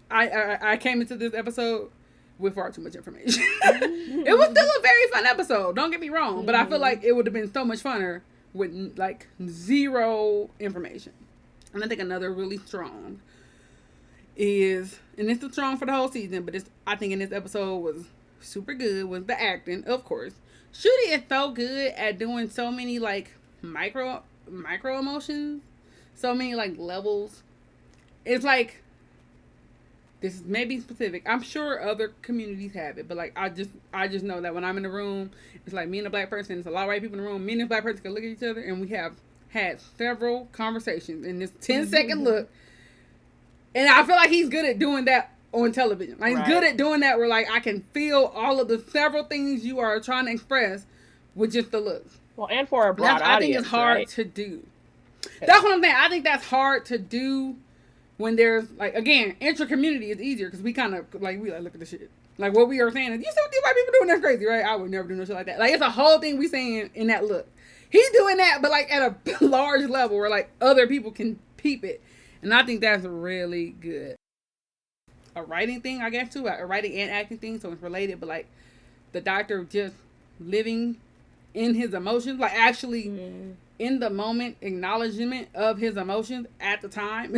I came into this episode with far too much information. It was still a very fun episode. Don't get me wrong, but I feel like it would have been so much funner with like zero information. And I think another really strong is, and this is strong for the whole season, but I think in this episode was super good, was the acting, of course. Shooty is so good at doing so many like micro emotions, so many like levels. It's like this is maybe specific. I'm sure other communities have it, but like I just know that when I'm in the room, it's like me and a black person. It's a lot of white people in the room. Me and this black person can look at each other, and we have had several conversations in this 10-second look. And I feel like he's good at doing that on television. Like he's good at doing that where like I can feel all of the several things you are trying to express with just the looks. Well, and for a broad audience, I think it's hard to do. That's what I'm saying. I think that's hard to do when there's like, again, intra-community is easier because we kind of like we like look at the shit. Like what we are saying is, you see what these white people doing? That's crazy, right? I would never do no shit like that. Like it's a whole thing we saying in that look. He's doing that, but like at a large level where like other people can peep it, and I think that's really good. A writing thing, I guess too, a writing and acting thing, so it's related. But like the doctor just living in his emotions, like actually in the moment, acknowledgement of his emotions at the time.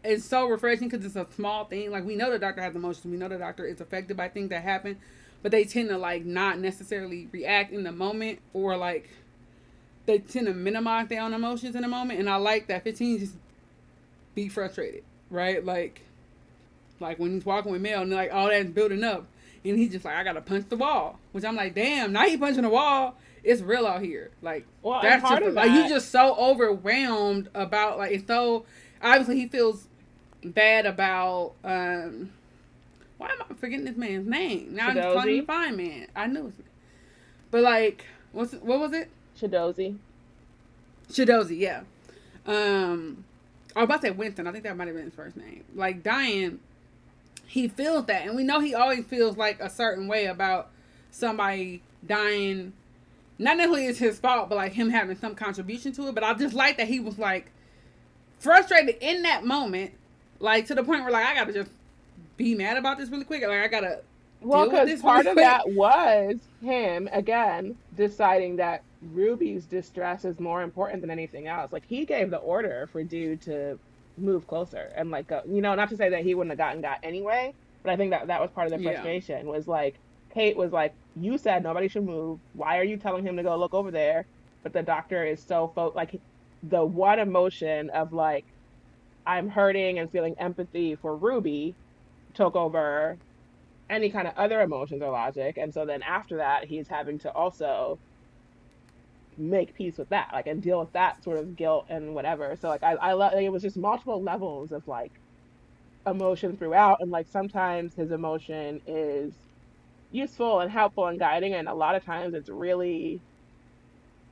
It's so refreshing because it's a small thing. Like we know the doctor has emotions, we know the doctor is affected by things that happen, but they tend to like not necessarily react in the moment, or like they tend to minimize their own emotions in the moment. And I like that 15 just be frustrated, right? Like when he's walking with Mel and like all that's building up, and he's just like, I gotta punch the wall, which I'm like, damn, now he punching the wall. It's real out here. Like, well, that's part just, of like, you just so overwhelmed about, like, it's so, obviously he feels bad about, why am I forgetting this man's name? Now I'm just calling him the fine man. I knew it. But, like, what was it? Shadozi, yeah. I was about to say Winston. I think that might have been his first name. Like, dying, he feels that. And we know he always feels, like, a certain way about somebody dying. Not necessarily it's his fault, but like him having some contribution to it. But I just like that he was like frustrated in that moment, like to the point where like I gotta just be mad about this really quick. Like I gotta deal with this part really of quick. That was him again deciding that Ruby's distress is more important than anything else. Like he gave the order for dude to move closer and like not to say that he wouldn't have got anyway, but I think that was part of the frustration. Was like Kate was like, you said nobody should move. Why are you telling him to go look over there? But the doctor is so like the one emotion of like, I'm hurting and feeling empathy for Ruby took over any kind of other emotions or logic. And so then after that, he's having to also make peace with that, like, and deal with that sort of guilt and whatever. So like, I love, like, it was just multiple levels of like emotion throughout. And like, sometimes his emotion is useful and helpful and guiding, and a lot of times it's really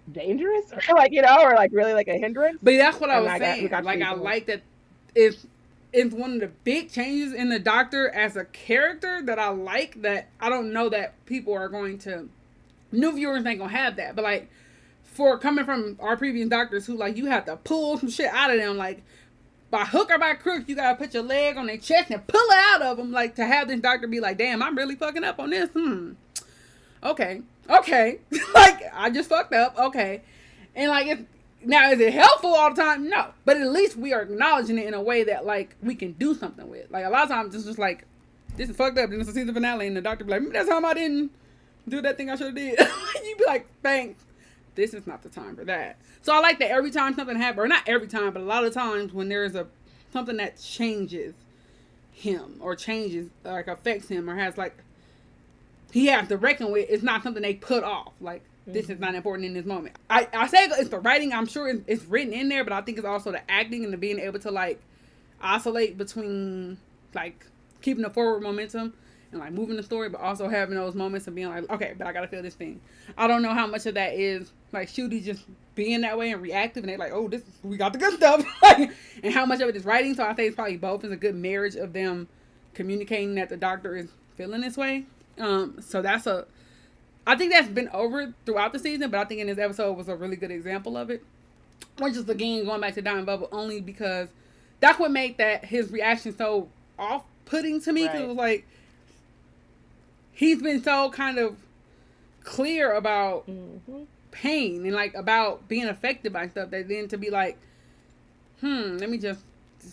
dangerous or like or like really like a hindrance. But that's what I was saying. Like I like that it's one of the big changes in the doctor as a character that I like, that I don't know that people are going to, new viewers ain't gonna have that, but like for coming from our previous doctors who like you have to pull some shit out of them, like by hook or by crook, you gotta put your leg on their chest and pull it out of them. Like to have this doctor be like, damn, I'm really fucking up on this. Okay. Like I just fucked up. Okay. And like, now is it helpful all the time? No. But at least we are acknowledging it in a way that like we can do something with. Like a lot of times it's just like, this is fucked up. Then it's a season finale and the doctor be like, maybe that's how I didn't do that thing I should have did. You'd be like, thanks. This is not the time for that. So I like that every time something happens, or not every time, but a lot of times when there's something that changes him or changes, like affects him or has like, he has to reckon with, it's not something they put off. Like, this is not important in this moment. I say it's the writing. I'm sure it's written in there, but I think it's also the acting and the being able to like oscillate between like keeping the forward momentum and like moving the story, but also having those moments of being like, okay, but I gotta feel this thing. I don't know how much of that is like Shooty just being that way and reactive, and they're like, oh, we got the good stuff, and how much of it is writing. So I think it's probably both. It's a good marriage of them communicating that the doctor is feeling this way. So I think that's been over throughout the season, but I think in this episode was a really good example of it. Which is again going back to Diamond Bubble only because that's what made his reaction so off-putting to me. Because it was like, he's been so kind of clear about pain and like about being affected by stuff, that then to be like, let me just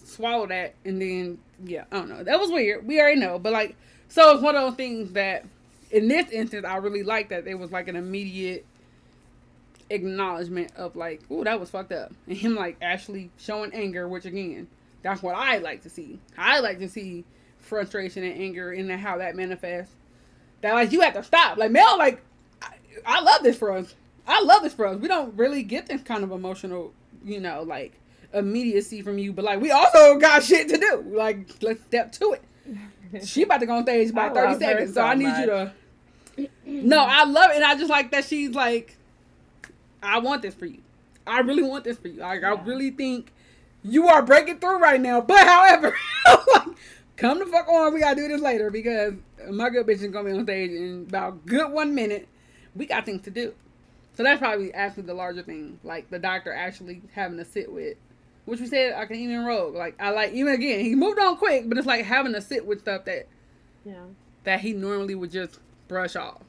swallow that, and then I don't know, that was weird. We already know, but like, so it's one of those things that in this instance I really like that it was like an immediate acknowledgement of like, ooh, that was fucked up, and him like actually showing anger, which again, that's what I like to see. I like to see frustration and anger and how that manifests. That like you have to stop. Like Mel, like I love this for us. I love this for us. We don't really get this kind of emotional, like immediacy from you, but like we also got shit to do. Like let's step to it. She about to go on stage about 30 seconds, so I need you to. No, I love it, and I just like that she's like, I want this for you. I really want this for you. Like I really think you are breaking through right now. But however, like, come the fuck on. We gotta do this later because my good bitch is gonna be on stage in about a good 1 minute. We got things to do. So that's probably actually the larger thing. Like the doctor actually having to sit with, which we said I can even rogue. Like I like even again he moved on quick, but it's like having to sit with stuff that he normally would just brush off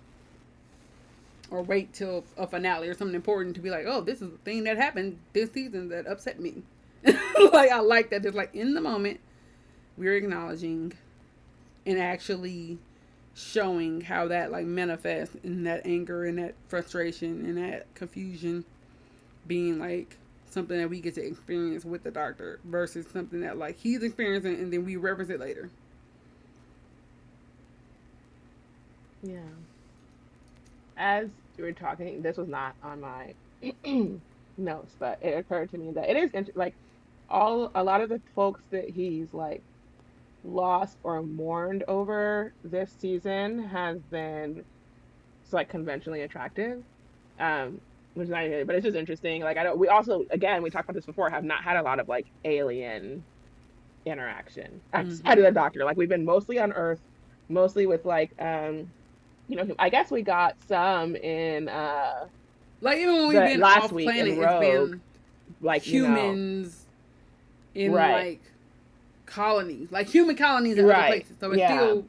or wait till a finale or something important to be like, oh, this is the thing that happened this season that upset me. Like I like that it's like in the moment we're acknowledging and actually showing how that like manifests in that anger and that frustration and that confusion being like something that we get to experience with the doctor versus something that like he's experiencing and then we reference it later. Yeah. As we were talking, this was not on my notes, but it occurred to me that it is like a lot of the folks that he's like lost or mourned over this season has been like conventionally attractive, which is not even, but it's just interesting. Like we also again we talked about this before, have not had a lot of like alien interaction outside of the doctor. Like we've been mostly on Earth, mostly with like I guess we got some in like even when we've been last off week planet, in Rogue, it's been like humans in like colonies, like human colonies in other places. So it's still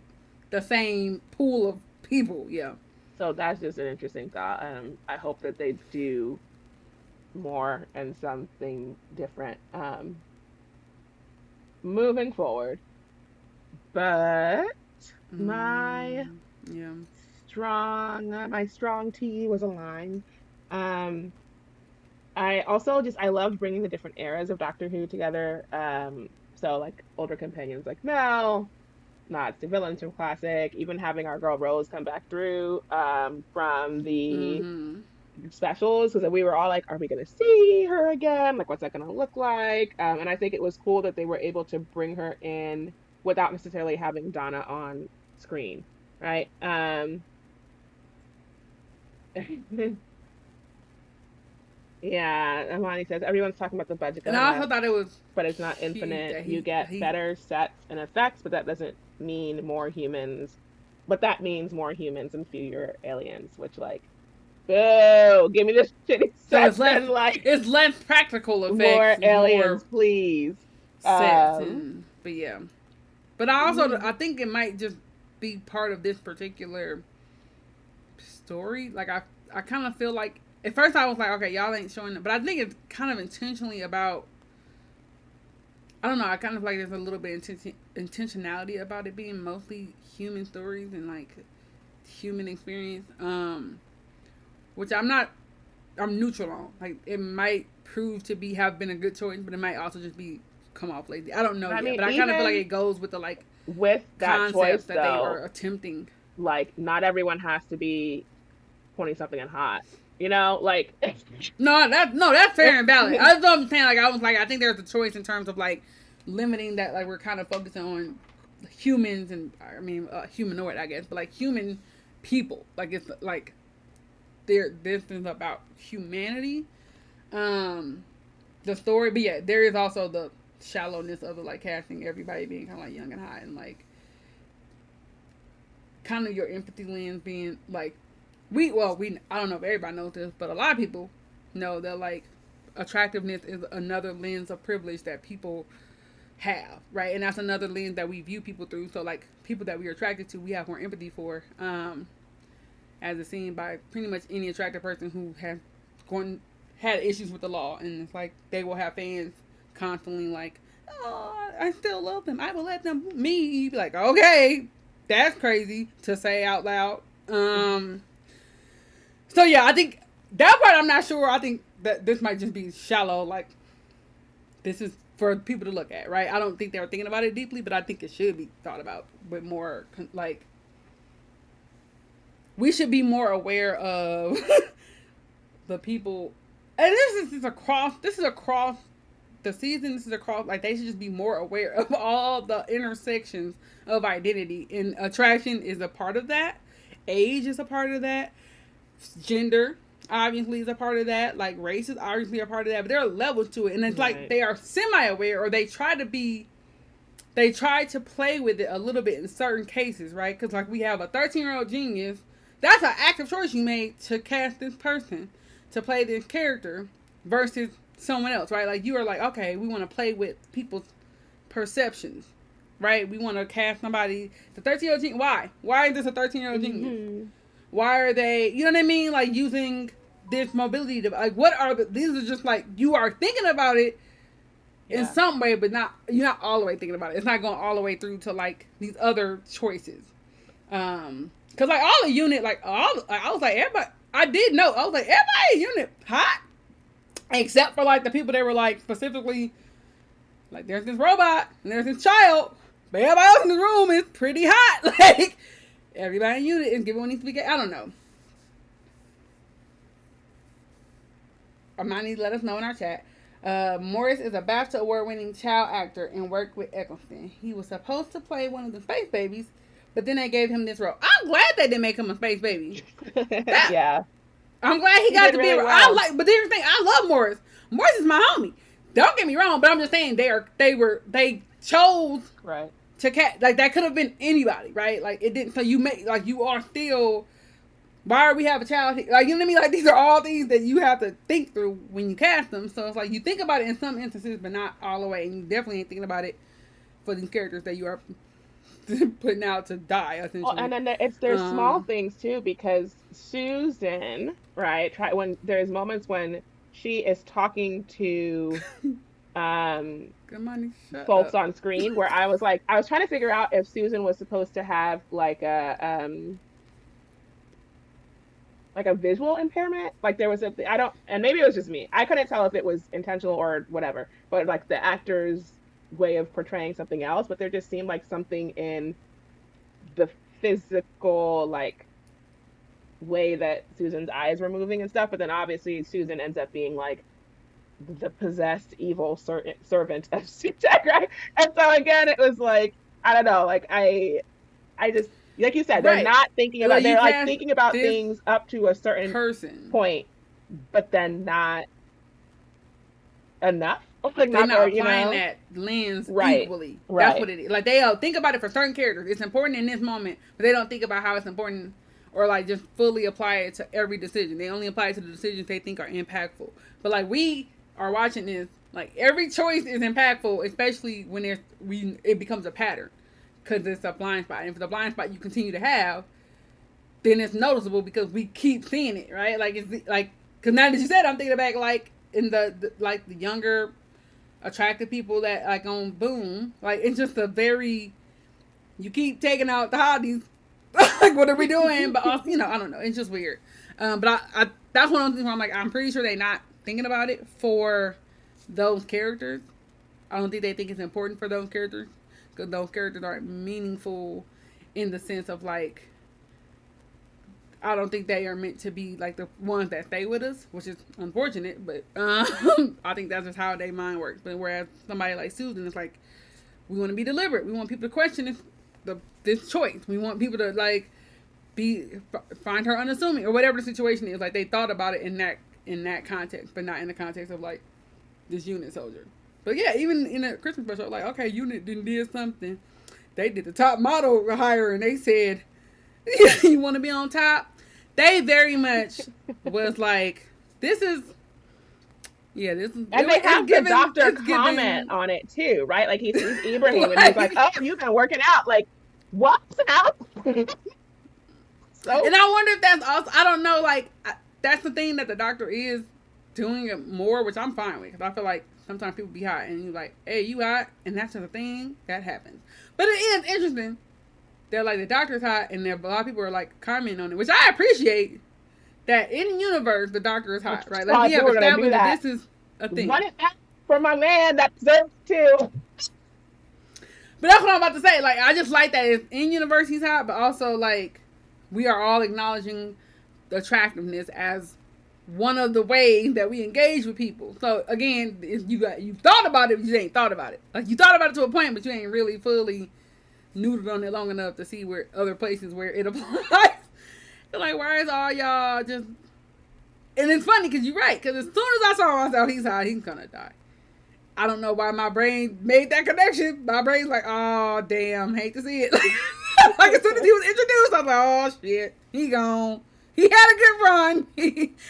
the same pool of people. Yeah. So that's just an interesting thought. I hope that they do more and something different moving forward. But my strong tea was aligned. I loved bringing the different eras of Doctor Who together. So like older companions like Mel, not the villains from classic, even having our girl Rose come back through from the specials, because we were all like, are we gonna see her again? Like what's that gonna look like? And I think it was cool that they were able to bring her in without necessarily having Donna on screen, right? Yeah, Amani says everyone's talking about the budget, and I also thought it was, but it's not infinite. You get better sets and effects, but that doesn't mean more humans. But that means more humans and fewer aliens, which like, boo! Give me this shitty sets and like it's less practical effects, more aliens, please. Sets but yeah, but I also I think it might just be part of this particular story. Like I kind of feel like. At first I was like, okay, y'all ain't showing it. But I think it's kind of intentionally about, I don't know, I kind of like there's a little bit of intentionality about it being mostly human stories and like human experience. Which I'm neutral on. Like it might prove to have been a good choice, but it might also just be come off lazy. I don't know yet. But I kind of feel like it goes with the like with that choice that they were attempting. Like not everyone has to be 20-something and hot. Like no, that's fair and valid. That's what I'm saying. Like I was like, I think there's a choice in terms of like limiting that. Like we're kind of focusing on humans and humanoid, I guess, but like human people. Like it's like this is about humanity. The story, but yeah, there is also the shallowness of the like casting everybody being kind of like young and hot and like kind of your empathy lens being like. I don't know if everybody knows this, but a lot of people know that like attractiveness is another lens of privilege that people have, right? And that's another lens that we view people through. So like people that we're attracted to, we have more empathy for, as is seen by pretty much any attractive person who has had issues with the law, and it's like they will have fans constantly like, oh, I still love them. I will let them me be like, okay, that's crazy to say out loud. So yeah, I think that part I'm not sure. I think that this might just be shallow. Like this is for people to look at, right? I don't think they were thinking about it deeply, but I think it should be thought about with more, like, we should be more aware of the people. And this is across the season. This is across, like, they should just be more aware of all the intersections of identity. And attraction is a part of that. Age is a part of that. Gender obviously is a part of that. Like, race is obviously a part of that. But there are levels to it. And it's like they are semi-aware, or they try to play with it a little bit in certain cases, right? Because, like, we have a 13-year-old genius. That's an active choice you made to cast this person to play this character versus someone else, right? Like, you are like, okay, we want to play with people's perceptions, right? We want to cast somebody, the 13-year-old genius. Why is this a 13-year-old genius? Why are they, you know what I mean? Like, using this mobility to, like, what are these are just like, you are thinking about it in some way, but you're not all the way thinking about it. It's not going all the way through to, like, these other choices. Cause, like, all the unit, like, I was like, everybody, I did know, I was like, everybody in unit hot, except for, like, the people that were, like, specifically, like, there's this robot and there's this child, but everybody else in the room is pretty hot. Like, everybody in unit is giving what needs to be get. I don't know. Armani, let us know in our chat. Morris is a BAFTA award-winning child actor and worked with Eccleston. He was supposed to play one of the space babies, but then they gave him this role. I'm glad they didn't make him a space baby. Yeah. I'm glad he got to be. Well. But here's the thing. I love Morris. Morris is my homie. Don't get me wrong, but I'm just saying they chose to cat, like, that could have been anybody, right? Like, it didn't. So you are still. Why are we have a child here? Like, you know what I mean? Like, these are all things that you have to think through when you cast them. So it's like you think about it in some instances, but not all the way. And you definitely ain't thinking about it for these characters that you are putting out to die, essentially. Well, and then there's small things too, because Susan, right? When there's moments when she is talking to folks on screen, where I was trying to figure out if Susan was supposed to have like a visual impairment. Like, there was and maybe it was just me. I couldn't tell if it was intentional or whatever, but, like, the actor's way of portraying something else, but there just seemed like something in the physical, like, way that Susan's eyes were moving and stuff. But then obviously Susan ends up being, like, the possessed evil servant of Sutek, right? And so again, it was like, I don't know, like, I just, like you said, they're not thinking about, they're like thinking about things up to a certain point, but then not enough. Like, they're not applying that lens equally. That's what it is. Like, they'll think about it for certain characters. It's important in this moment, but they don't think about how it's important, or, like, just fully apply it to every decision. They only apply it to the decisions they think are impactful. But, like, we are watching this, like, every choice is impactful, especially when it becomes a pattern, because it's a blind spot. And if it's a blind spot you continue to have, then it's noticeable because we keep seeing it, right? Like, it's like, because now that you said, I'm thinking back, like, in the younger attractive people that, like, on Boom, like, it's just you keep taking out the hotties. Like, what are we doing? But also, I don't know, it's just weird. But I that's one of those things where I'm like, I'm pretty sure they're not thinking about it for those characters. I don't think they think it's important for those characters, because those characters aren't meaningful in the sense of, like, I don't think they are meant to be, like, the ones that stay with us, which is unfortunate, but I think that's just how their mind works. But whereas somebody like Susan is like, we want to be deliberate. We want people to question this choice. We want people to, like, find her unassuming, or whatever the situation is. Like, they thought about it in that context, but not in the context of, like, this unit soldier. But yeah, even in a Christmas special, like, okay, unit did something. They did the top model hire, and they said, you want to be on top? They very much was like, this is. And they have the doctor comment on it too, right? Like, he sees Ibrahim and he's like, "Oh, you've been working out." Like, what's out? And I wonder if that's also, I don't know, like, that's the thing that the doctor is doing it more, which I'm fine with, because I feel like sometimes people be hot and you're like, hey, you hot, and that's just a thing that happens. But it is interesting. They're like, the doctor's hot, and a lot of people are, like, commenting on it, which I appreciate, that in the universe, the doctor is hot, right? Like, we have established that this is a thing. What if that for my man that deserves too. But that's what I'm about to say. Like, I just like that it's in universe he's hot, but also like we are all acknowledging the attractiveness as one of the ways that we engage with people. So again, you thought about it, but you ain't thought about it. Like, you thought about it to a point, but you ain't really fully noodled on it long enough to see where other places where it applies. Like, why is all y'all just? And it's funny because you're right. Because as soon as I saw myself, he's hot, he's gonna die. I don't know why my brain made that connection. My brain's like, oh damn, hate to see it. Like, as soon as he was introduced, I was like, oh shit, he gone. He had a good run.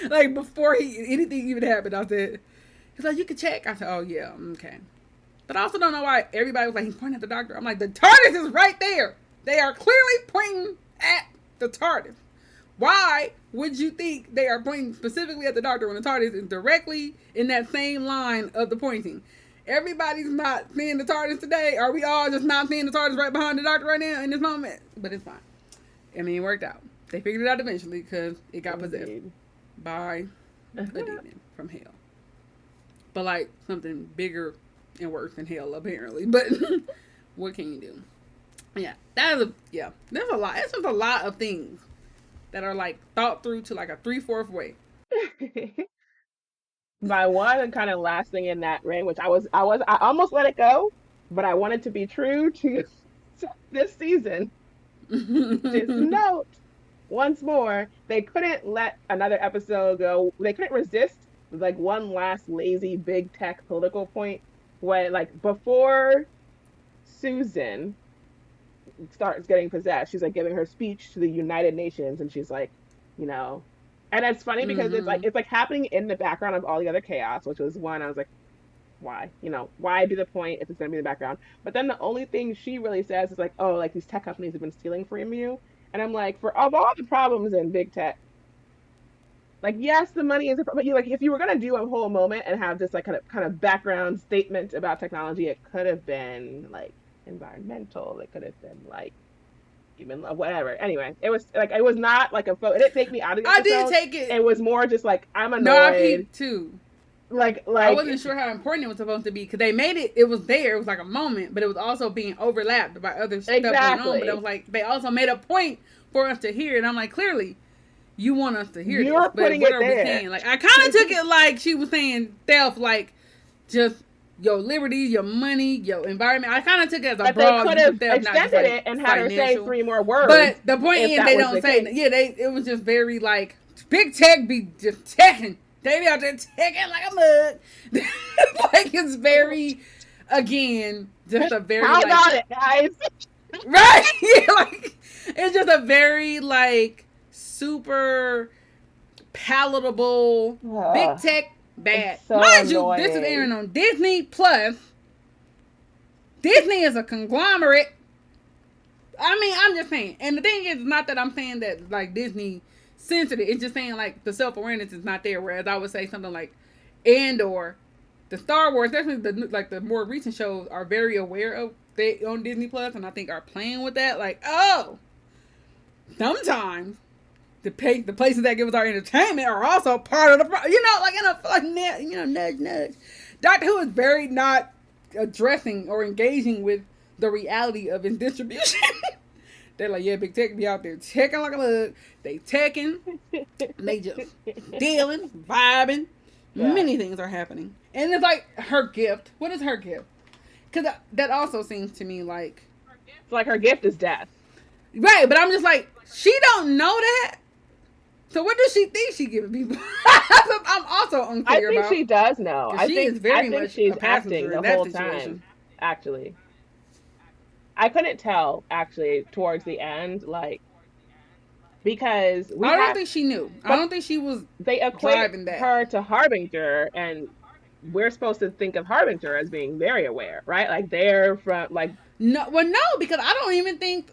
Like, before anything even happened, I said, he's like, you can check. I said, oh yeah, okay. But I also don't know why everybody was like, he's pointing at the doctor. I'm like, the TARDIS is right there. They are clearly pointing at the TARDIS. Why would you think they are pointing specifically at the doctor when the TARDIS is directly in that same line of the pointing? Everybody's not seeing the TARDIS today. Are we all just not seeing the TARDIS right behind the doctor right now in this moment? But it's fine. I mean, it worked out. They figured it out eventually because it got possessed by a demon from hell. But like something bigger and worse than hell, apparently. But what can you do? Yeah, there's a lot. It's just a lot of things that are like thought through to like a 3/4 way. My one kind of last thing in that ring, which I almost let it go, but I wanted to be true to this season. Just note once more, they couldn't let another episode go. They couldn't resist like one last lazy big tech political point when, like, before Susan starts getting possessed, she's like giving her speech to the United Nations, and she's like, you know, and it's funny because it's like happening in the background of all the other chaos, which was one I was like, why, why be the point if it's going to be in the background? But then the only thing she really says is like, oh, like these tech companies have been stealing from you, and I'm like, of all the problems in big tech, like, yes, the money is, but you, like, if you were gonna do a whole moment and have this like kind of background statement about technology, it could have been like environmental. It could have been like even whatever. Anyway, it was not like a photo. It didn't take me out of the episode. I did take it. It was more just like, I'm annoyed. No, I peeped too. Like I wasn't sure how important it was supposed to be because they made it. It was there. It was like a moment, but it was also being overlapped by other stuff going on. But it was like they also made a point for us to hear it. I'm like, clearly, you want us to hear this. But what are we saying? Like, I kind of took it like she was saying theft, like just your liberty, your money, your environment. I kind of took it as a broad. They could have extended it and had her say 3 more words. But the point is, they don't say. Yeah, it was just very like big tech be just teching. They be out there teching like a mug. Like, it's very, again, just a very. How about it, guys? Right? Yeah, like it's just a very like super palatable big tech bad. So mind annoying. You, this is airing on Disney Plus. Disney is a conglomerate. I mean, I'm just saying. And the thing is, not that I'm saying that like Disney censored it. It's just saying like the self-awareness is not there. Whereas I would say something like Andor, the Star Wars, definitely the more recent shows are very aware of they on Disney Plus, and I think are playing with that. Like, oh, sometimes the places that give us our entertainment are also part of the nudge nudge. Doctor Who is very not addressing or engaging with the reality of its distribution. They're like, yeah, big tech be out there checking like a mug. They teching, they just dealing, vibing. Yeah. Many things are happening, and it's like her gift. What is her gift? Because that also seems to me like it's like her gift is death, right? But I'm just like, she don't know that. So what does she think she giving people? I'm also unclear about. I think she does know. I think she's acting the whole time. Actually, I couldn't tell actually towards the end, like, because I don't think she knew. I don't think she was. They equated her to Harbinger, and we're supposed to think of Harbinger as being very aware, right? Like they're from like no, because I don't even think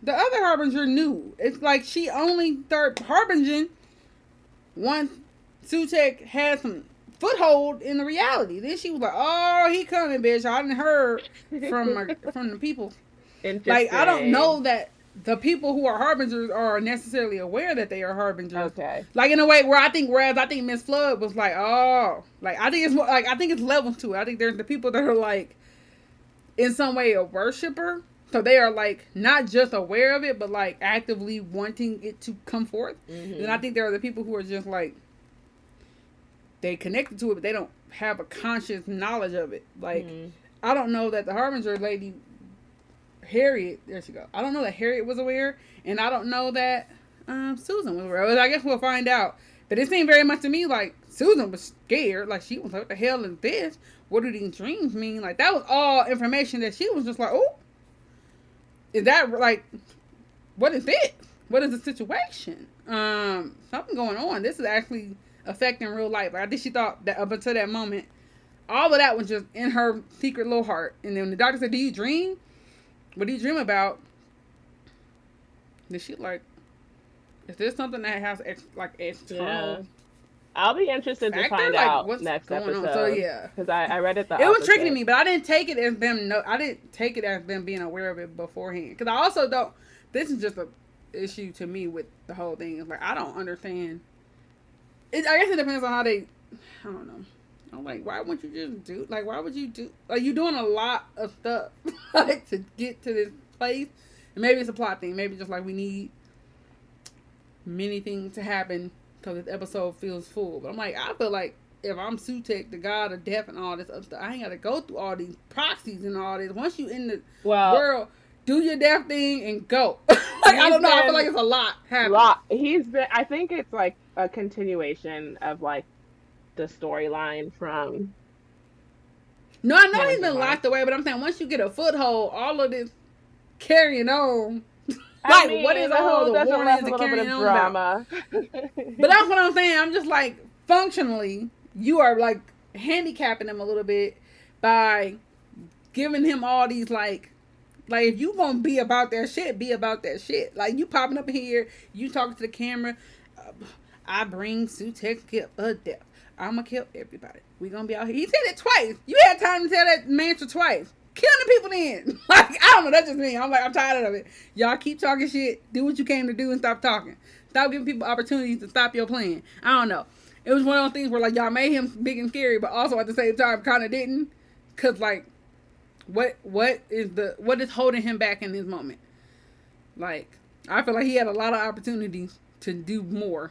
the other Harbinger knew. It's like she only started Harbinging once Sutek had some foothold in the reality. Then she was like, "Oh, he coming, bitch! I didn't heard from the people." Like, I don't know that the people who are harbingers are necessarily aware that they are harbingers. Okay. Like in a way whereas I think Miss Flood was like, oh, like I think it's levels to it. I think there's the people that are like in some way a worshiper. So they are like not just aware of it, but like actively wanting it to come forth. Mm-hmm. And I think there are the people who are just like they connected to it, but they don't have a conscious knowledge of it. Like I don't know that the harbinger lady Harriet, there she go. I don't know that Harriet was aware, and I don't know that Susan was aware. Well, I guess we'll find out. But it seemed very much to me like Susan was scared. Like she was like, what the hell is this? What do these dreams mean? Like that was all information that she was just like, oh, is that like, what is it? What is the situation? Something going on. This is actually affecting real life. Like, I think she thought that up until that moment, all of that was just in her secret little heart. And then when the doctor said, do you dream? What do you dream about? Then she like, is this something that has external? Yeah. I'll be interested to find out what's next episode. So yeah, because I read it. It was tricky to me, but I didn't take it as them. No, I didn't take it as them being aware of it beforehand. Because I also don't. This is just a issue to me with the whole thing. It's like I don't understand. I guess it depends on how they. I don't know. I'm like, why wouldn't you just do? Like, why would you do? Like, you're doing a lot of stuff like to get to this place, and maybe it's a plot thing. Maybe just like we need many things to happen because this episode feels full. But I'm like, I feel like if I'm Sutek, the god of death and all this other stuff, I ain't got to go through all these proxies and all this. Once you in the world, do your death thing and go. Like, I don't know. I feel like it's a lot happening. I think it's like a continuation of like the storyline from. No, I know he's been locked away, but I'm saying once you get a foothold, all of this carrying on. Like, I mean, what is all the warnings and carrying on drama? But that's what I'm saying. I'm just like, functionally, you are like handicapping him a little bit by giving him all these like if you gonna be about that shit, be about that shit. Like you popping up here, you talking to the camera. I bring Sutek's gift of death. I'ma kill everybody. We gonna be out here. He said it twice. You had time to tell that mantra twice. Killing the people then. Like, I don't know. That's just me. I'm like, I'm tired of it. Y'all keep talking shit. Do what you came to do and stop talking. Stop giving people opportunities to stop your plan. I don't know. It was one of those things where, like, y'all made him big and scary, but also at the same time kind of didn't. Because, like, what is holding him back in this moment? Like, I feel like he had a lot of opportunities to do more.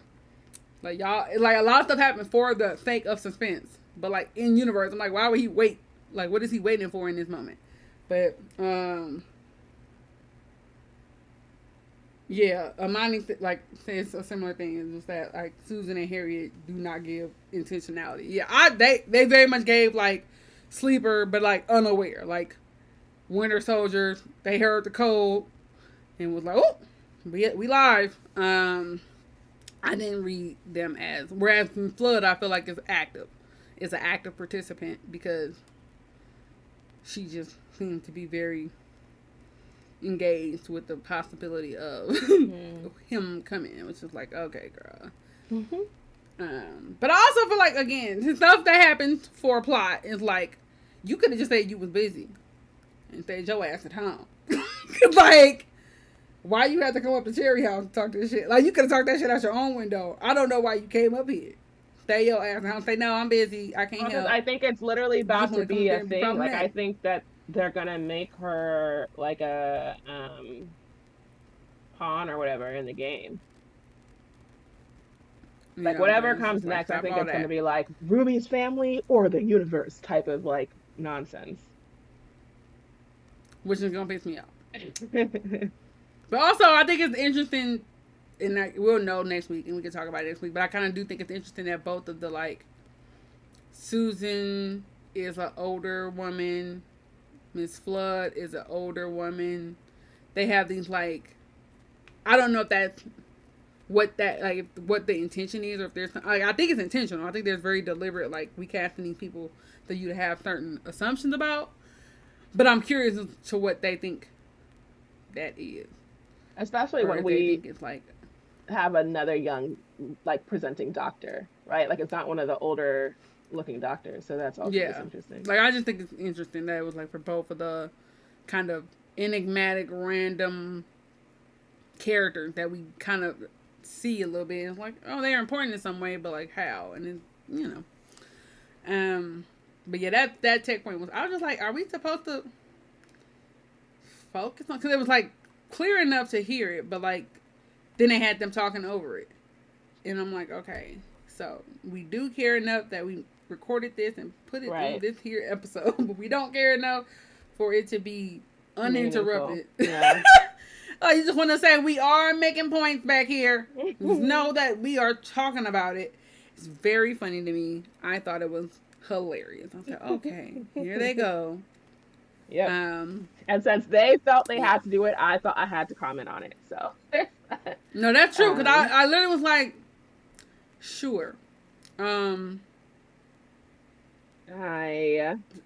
Like, y'all, like, a lot of stuff happened for the sake of suspense. But, like, in universe, I'm like, why would he wait? Like, what is he waiting for in this moment? But, yeah, Amani, like, says a similar thing. It's just that, like, Susan and Harriet do not give intentionality. Yeah, they very much gave, like, sleeper, but, like, unaware. Like, Winter Soldiers, they heard the code and was like, oh, we live. I didn't read them as, whereas in Flood, I feel like it's active. It's an active participant because she just seemed to be very engaged with the possibility of him coming in, which is like, okay, girl. But I also feel like, again, the stuff that happens for a plot is like, you could have just said you was busy and stayed your ass at home. Like, why you had to come up to Cherry House and talk this shit? Like, you could have talked that shit out your own window. I don't know why you came up here. Stay your ass at home. Say, no, I'm busy. I can't help. I think it's literally about to be a thing. Like, I think that they're gonna make her like a pawn or whatever in the game. Like, whatever comes next, I think it's gonna be like Ruby's family or the universe type of like nonsense. Which is gonna piss me off. But also, I think it's interesting, and we'll know next week, and we can talk about it next week. But I kind of do think it's interesting that both of the, like, Susan is an older woman, Miss Flood is an older woman. They have these, like, I don't know if that's what the intention is, or if there's, like, I think it's intentional. I think there's very deliberate, like, we casting these people that you have certain assumptions about. But I'm curious as to what they think that is. Especially when we have another young, like, presenting doctor, right? Like, it's not one of the older looking doctors, so that's also interesting. Like, I just think it's interesting that it was, like, for both of the kind of enigmatic, random characters that we kind of see a little bit. It's like, oh, they're important in some way, but like how? And then, you know. But yeah, that checkpoint was, I was just like, are we supposed to focus on, because it was like clear enough to hear it, but like then they had them talking over it. And I'm like, okay, so we do care enough that we recorded this and put it in this here episode, but we don't care enough for it to be uninterrupted. Yeah. Oh, you just want to say we are making points back here. Know that we are talking about it. It's very funny to me. I thought it was hilarious. I was like, okay, here they go. Yeah. And since they felt they had to do it, I thought I had to comment on it. So. No, that's true. Because I literally was like, sure.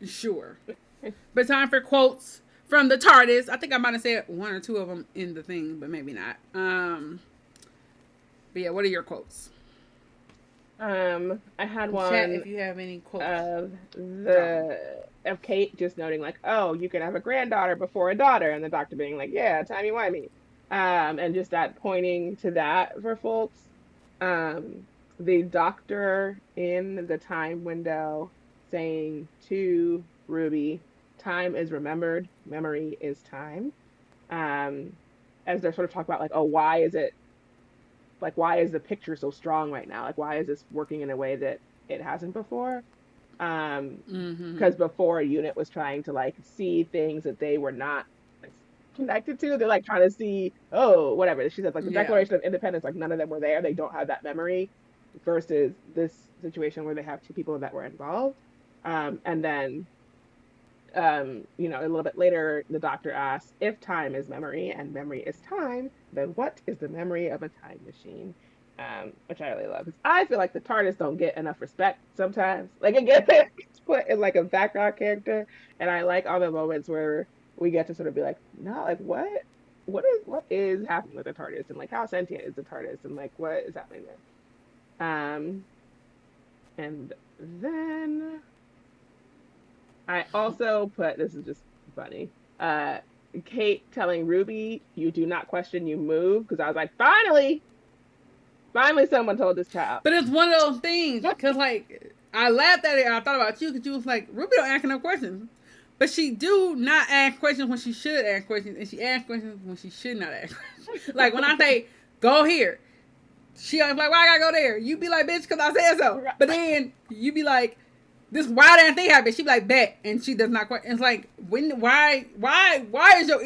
Sure. But time for quotes from the TARDIS. I think I might have said one or two of them in the thing, but maybe not. But yeah, what are your quotes? I had one. Chat if you have any quotes of Kate just noting like, oh, you can have a granddaughter before a daughter, and the doctor being like, yeah, timey-wimey. And just that pointing to that for folks. The doctor in the time window saying to Ruby, time is remembered, memory is time. As they're sort of talking about like, oh, why is the picture so strong right now? Like, why is this working in a way that it hasn't before? Because before a unit was trying to like see things that they were not like, connected to. They're like trying to see, oh, whatever. She said like the Declaration of Independence, like none of them were there. They don't have that memory versus this situation where they have two people that were involved. And then, you know, a little bit later, the doctor asks, if time is memory and memory is time, then what is the memory of a time machine? Which I really love. Because I feel like the TARDIS don't get enough respect sometimes. Like, it gets put in like a background character. And I like all the moments where we get to sort of be like, no, like, what is happening with the TARDIS? And like, how sentient is the TARDIS? And like, what is happening there? And then I also put, this is just funny, Kate telling Ruby, you do not question, you move. Because I was like, finally someone told this child. But it's one of those things, because like, I laughed at it and I thought about you, because you was like, Ruby don't ask no questions. But she do not ask questions when she should ask questions, and she asks questions when she should not ask questions. Like, when I say, go here, she always like, why I gotta go there? You be like, bitch, because I said so. But then you be like, this wild ass thing happened. She be like, bet, and she does not question. It's like, why is your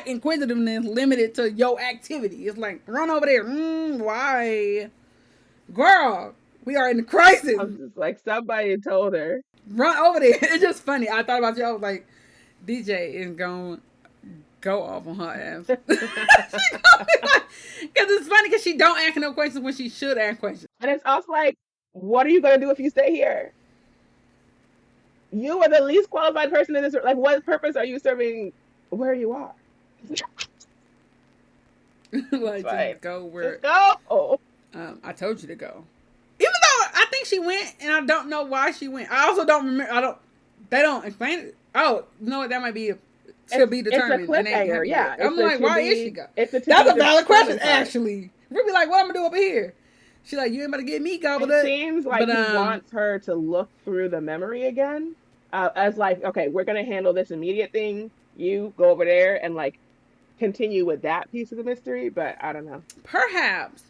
inquisitiveness limited to your activity? It's like, run over there. Why, girl? We are in a crisis. I'm just like, somebody told her. Run over there. It's just funny. I thought about you. I was like, DJ is going to go off on her ass. Because it's funny because she don't ask no questions when she should ask questions. And it's also like, what are you going to do if you stay here? You are the least qualified person in this. Like, what purpose are you serving where you are? Like, just go where. Just go. I told you to go. Even though I think she went, and I don't know why she went. I also don't remember. They don't explain it. Oh, you know what? That might be to be determined. It's a cliffhanger, yeah. I'm like, why is she go? That's a valid question, actually. Ruby like, what I'm gonna do over here? She like, you ain't about to get me gobbled up. It seems like he wants her to look through the memory again, as like, okay, we're gonna handle this immediate thing. You go over there and like continue with that piece of the mystery. But I don't know. Perhaps.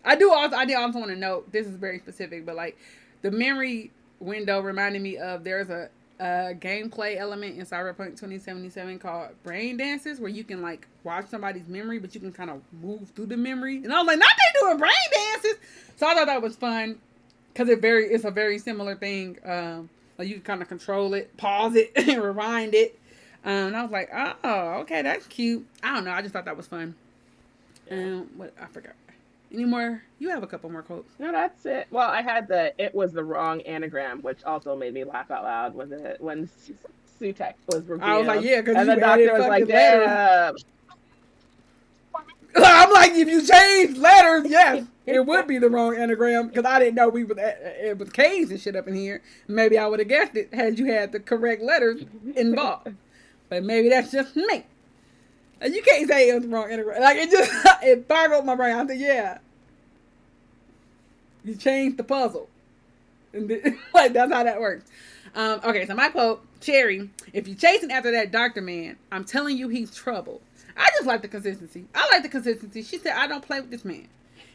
I did also want to note, this is very specific, but like the memory window reminded me of, there's a gameplay element in Cyberpunk 2077 called Brain Dances, where you can like watch somebody's memory, but you can kind of move through the memory. And I was like, not they doing brain dances. So I thought that was fun because it's a very similar thing. Like you can kind of control it, pause it, and rewind it. And I was like, oh, okay, that's cute. I don't know. I just thought that was fun. What I forgot. Any more? You have a couple more quotes. No, that's it. Well, I had it was the wrong anagram, which also made me laugh out loud when Sutek was revealed. I was like, yeah, because the doctor was like, damn. I'm like, if you change letters, yes, it would be the wrong anagram, because I didn't know we was it was K's and shit up in here. Maybe I would have guessed it had you had the correct letters involved. But maybe that's just me. Like, you can't say it was wrong anyway. Like, it just, it boggled my brain. I said, yeah. You changed the puzzle. And like, that's how that works. Okay, so my quote, Cherry, if you're chasing after that doctor man, I'm telling you he's trouble. I just like the consistency. I like the consistency. She said, I don't play with this man.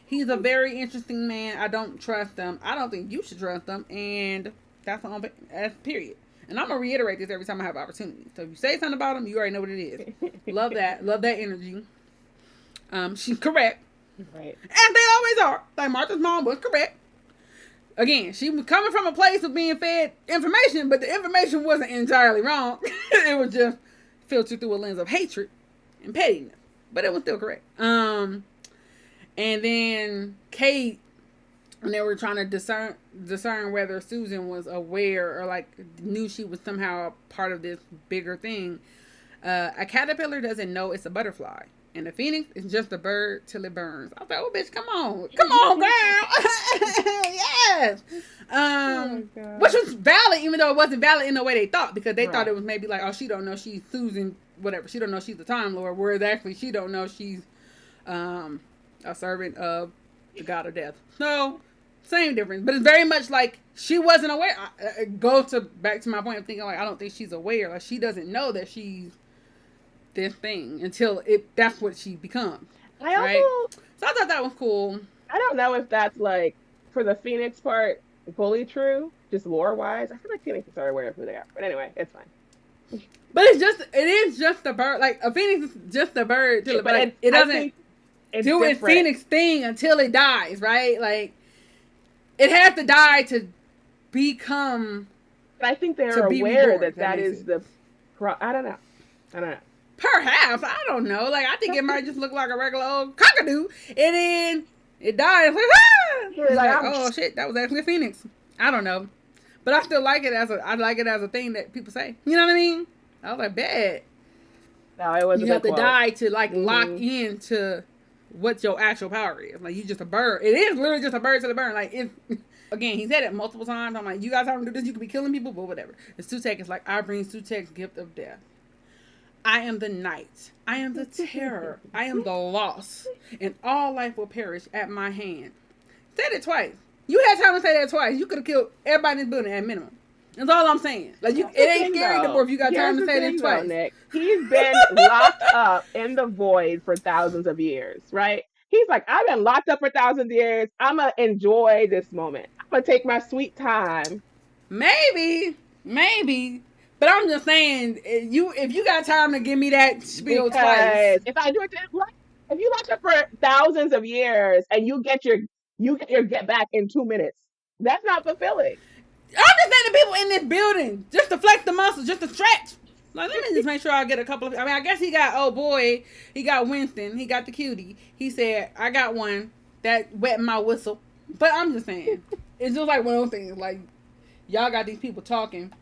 He's a very interesting man. I don't trust him. I don't think you should trust him. And that's period. And I'm going to reiterate this every time I have opportunity. So if you say something about him, you already know what it is. Love that. Love that energy. She's correct. Right. And they always are. Like, Martha's mom was correct. Again, she was coming from a place of being fed information, but the information wasn't entirely wrong. It was just filtered through a lens of hatred and pettiness. But it was still correct. And then Kate, when they were trying to discern whether Susan was aware or like knew she was somehow a part of this bigger thing, a caterpillar doesn't know it's a butterfly. And a phoenix is just a bird till it burns. I was like, oh, bitch, come on. Come on, girl. Yes. Which was valid, even though it wasn't valid in the way they thought. Because they thought it was maybe like, oh, she don't know she's Susan, whatever. She don't know she's the Time Lord. Whereas actually she don't know she's a servant of the god of death. So, same difference. But it's very much like she wasn't aware. Back to my point of thinking, like, I don't think she's aware. Like, she doesn't know that she's this thing until that's what she becomes. So I thought that was cool. I don't know if that's like for the Phoenix part fully true, just lore wise. I feel like Phoenix is already aware of who they are, but anyway, it's fine. But it is just a bird. Like, a phoenix is just a bird till it doesn't do its phoenix thing until it dies, right? Like, it has to die to become. But I think they're aware that is the. I don't know. Perhaps. I don't know. Like, I think it might just look like a regular old cockadoo. And then it dies. Like, oh shit, that was actually a phoenix. I don't know. But I still like it as a thing that people say. You know what I mean? I was like, bad. No, it wasn't. You have to die to like lock into what your actual power is. Like, you just a bird. It is literally just a bird to the burn. Like, again, he said it multiple times. I'm like, you guys have to do this. You could be killing people, but whatever. The Sutek is like, I bring Sutek's gift of death. I am the night. I am the terror. I am the loss. And all life will perish at my hand. Said it twice. You had time to say that twice. You could have killed everybody in this building at minimum. That's all I'm saying. Like, it ain't scary no more if you got time to say that twice. Nick. He's been locked up in the void for thousands of years, right? He's like, I've been locked up for thousands of years. I'm going to enjoy this moment. I'm going to take my sweet time. Maybe. But I'm just saying, if you got time to give me that spiel twice. If I do it, if you locked up for thousands of years and you get your get back in 2 minutes, that's not fulfilling. I'm just saying the people in this building, just to flex the muscles, just to stretch. Like, let me just make sure I get a couple of. I mean, I guess he got he got Winston, he got the cutie. He said, I got one that wet my whistle. But I'm just saying, it's just like one of those things. Like, y'all got these people talking.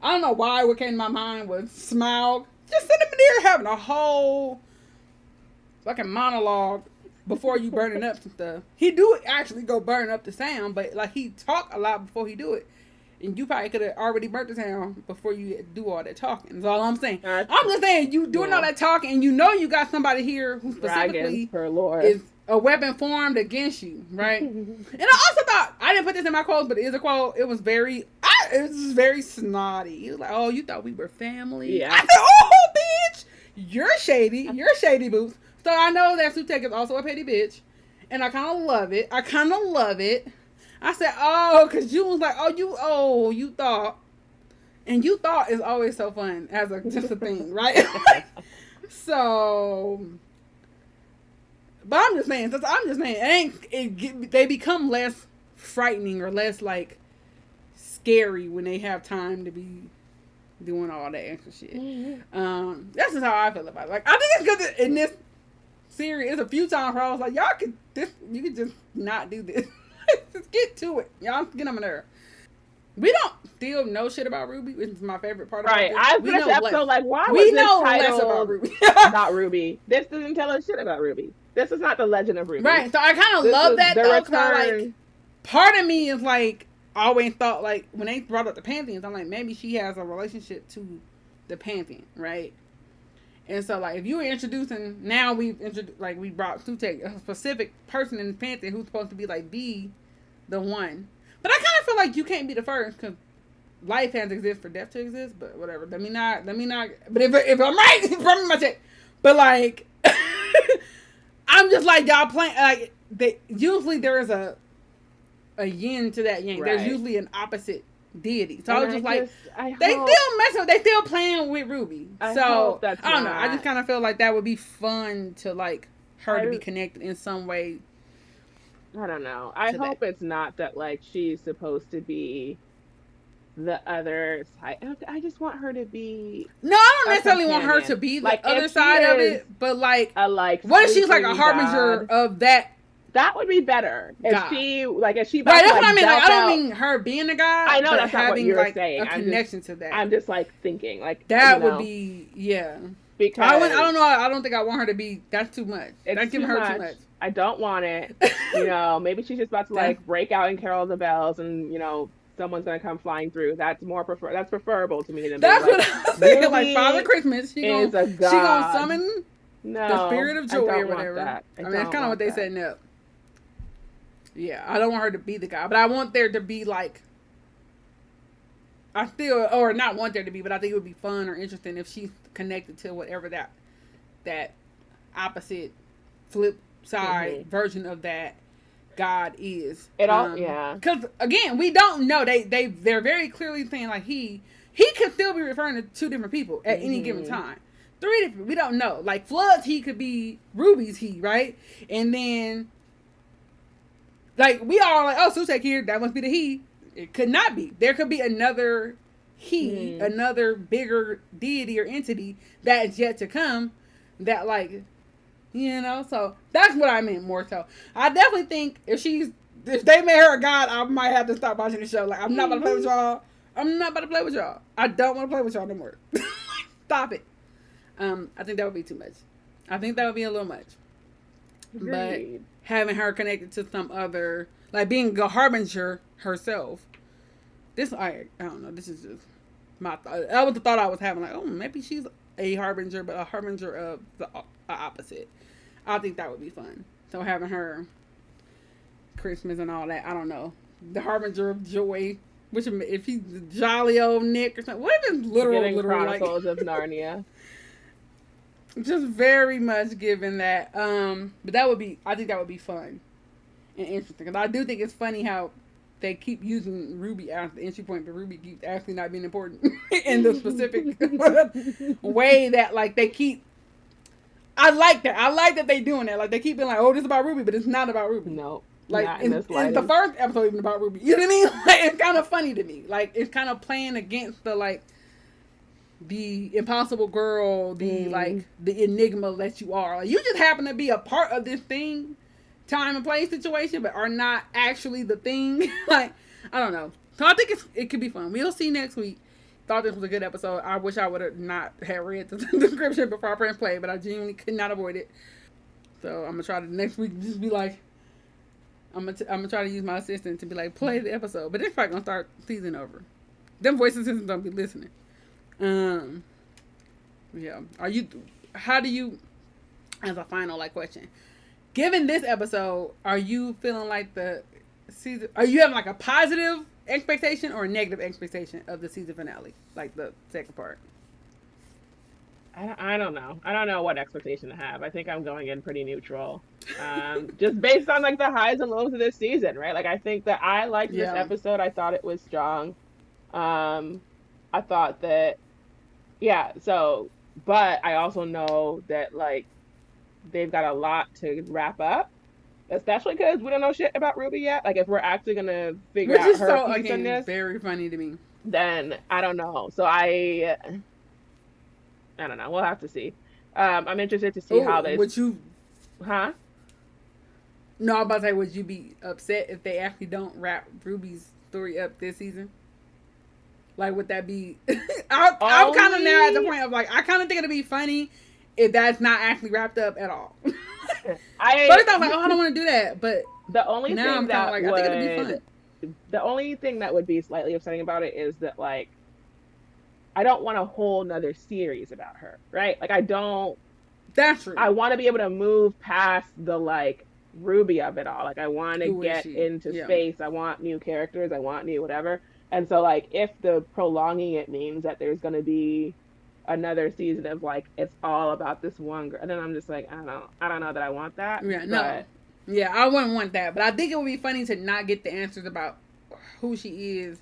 I don't know why what came to my mind was Smaug. Just sitting there having a whole fucking monologue before you burning up some stuff. He do actually go burn up the sound, but like, he talk a lot before he do it. And you probably could have already burnt the sound before you do all that talking. That's all I'm saying. I'm just saying, you doing all that talking and you know you got somebody here who specifically is a weapon formed against you, right? And I also thought, I didn't put this in my quotes, but it is a quote. It was very snotty. He was like, oh, you thought we were family? Yeah. I said, oh, bitch, you're shady. You're shady, boots. So I know that Sutek is also a petty bitch. And I kind of love it. I said, oh, because you was like, you thought. And you thought is always so fun as just a thing, right? So, but I'm just saying, they become less frightening or less like scary when they have time to be doing all that extra shit. Mm-hmm. That's just how I feel about it. Like, I think it's because in this series, it's a few times where I was like, you could just not do this. Just get to it. Y'all get on my nerve. We don't still know shit about Ruby, which is my favorite part about it. I was going to say, episode, like, why was this title about Ruby? Not Ruby. This doesn't tell us shit about Ruby. This is not the legend of Ruby. Right. So I kind of love that, though, because part of me is like, I always thought, like, when they brought up the Pantheons, I'm like, maybe she has a relationship to the Pantheon, right? And so, like, if you were introducing, now we've introduced, like, we brought Sutek, a specific person in the Panther who's supposed to be, like, the one. But I kind of feel like you can't be the first, because life has to exist for death to exist, but whatever. Let me not, but if I'm right, from my check. But, like, I'm just like, y'all playing, like, usually there is a yin to that yang. Right. There's usually an opposite deity. So I was just like, they still playing with Ruby. I don't know. I just kind of feel like that would be fun to, like, her to be connected in some way. I don't know. I hope it's not that, like, she's supposed to be the other side. I just want her to be. No, I don't necessarily want her to be the like, other side of it, but like, what if she's like a harbinger of that? That would be better if God. She like if she. Right, that's what I mean. Like, I don't mean her being a god. I know but that's not what you're like saying. A connection to that. I'm just like thinking like that would be Because I don't know. I don't think I want her to be. That's too much. That's giving her too much. I don't want it. Maybe she's just about to like break out and carol the bells, and someone's gonna come flying through. That's preferable to me than that's what I was saying. Like Father Christmas, she gonna summon the spirit of joy or whatever. That's kind of what they setting up. Yeah, I don't want her to be the guy, but I want there to be like. Or not want there to be, but I think it would be fun or interesting if she's connected to whatever that opposite flip side version of that God is. Because again, we don't know. They're very clearly saying like he could still be referring to two different people at any given time. Three different. We don't know. Like Flood's he could be Ruby's he, right? And then like we all like, oh, Sutek here, that must be the he. It could not be. There could be another he, another bigger deity or entity that is yet to come that like, so that's what I meant more so. I definitely think if they made her a god, I might have to stop watching the show. Like, I'm not about to play with y'all. I don't want to play with y'all no more. Stop it. I think that would be too much. I think that would be a little much. Agreed. But having her connected to some other, like being a harbinger herself. I don't know. This is just my thought. That was the thought I was having. Like, oh, maybe she's a harbinger, but a harbinger of the opposite. I think that would be fun. So having her Christmas and all that. I don't know. The harbinger of joy. Which if he's jolly old Nick or something. What if it's literal Chronicles of Narnia? Just very much given that. But I think that would be fun and interesting. Because I do think it's funny how they keep using Ruby as the entry point, but Ruby keeps actually not being important in the specific way that like they keep. I like that. I like that they doing that. Like they keep being like, "Oh, this is about Ruby," but it's not about Ruby. No, like it's the first episode even about Ruby. You know what I mean? Like, it's kind of funny to me. Like it's kind of playing against the like the impossible girl, the like the enigma that you are. Like you just happen to be a part of this thing. Time and place situation, but are not actually the thing. Like, I don't know. So I think it could be fun. We'll see next week. Thought this was a good episode. I wish I would have not had read the description before I pressed play, but I genuinely could not avoid it. So I'm gonna try to next week just be like, I'm gonna try to use my assistant to be like, play the episode. But they're probably gonna start season over. Them voice assistants don't be listening. Yeah. How do you, as a final like question, given this episode, are you feeling like the season? Are you having like a positive expectation or a negative expectation of the season finale, like the second part? I don't know. I don't know what expectation to have. I think I'm going in pretty neutral, just based on like the highs and lows of this season, right? Like I think that I liked this episode. I thought it was strong. I thought that, So, but I also know that like. They've got a lot to wrap up, especially because we don't know shit about Ruby yet. Like, if we're actually gonna figure out her piece in this, very funny to me. Then I don't know. So I don't know. We'll have to see. I'm interested to see how they. Would you? Huh? No, I'm about to say, would you be upset if they actually don't wrap Ruby's story up this season? Like, would that be? I'm kind of now at the point of like, I kind of think it'd be funny. If that's not actually wrapped up at all. First I was like, I don't want to do that, but the only now thing that like, I think it'd be fun. The only thing that would be slightly upsetting about it is that like I don't want a whole nother series about her, right? Like I don't. That's true. I want to be able to move past the like Ruby of it all. Like I want to Who is get she? into Yeah. space. I want new characters. I want new whatever. And so like if the prolonging it means that there's going to be another season of like it's all about this one girl, and then I'm just like I don't know that I want that. Yeah, no. But Yeah, I wouldn't want that. But I think it would be funny to not get the answers about who she is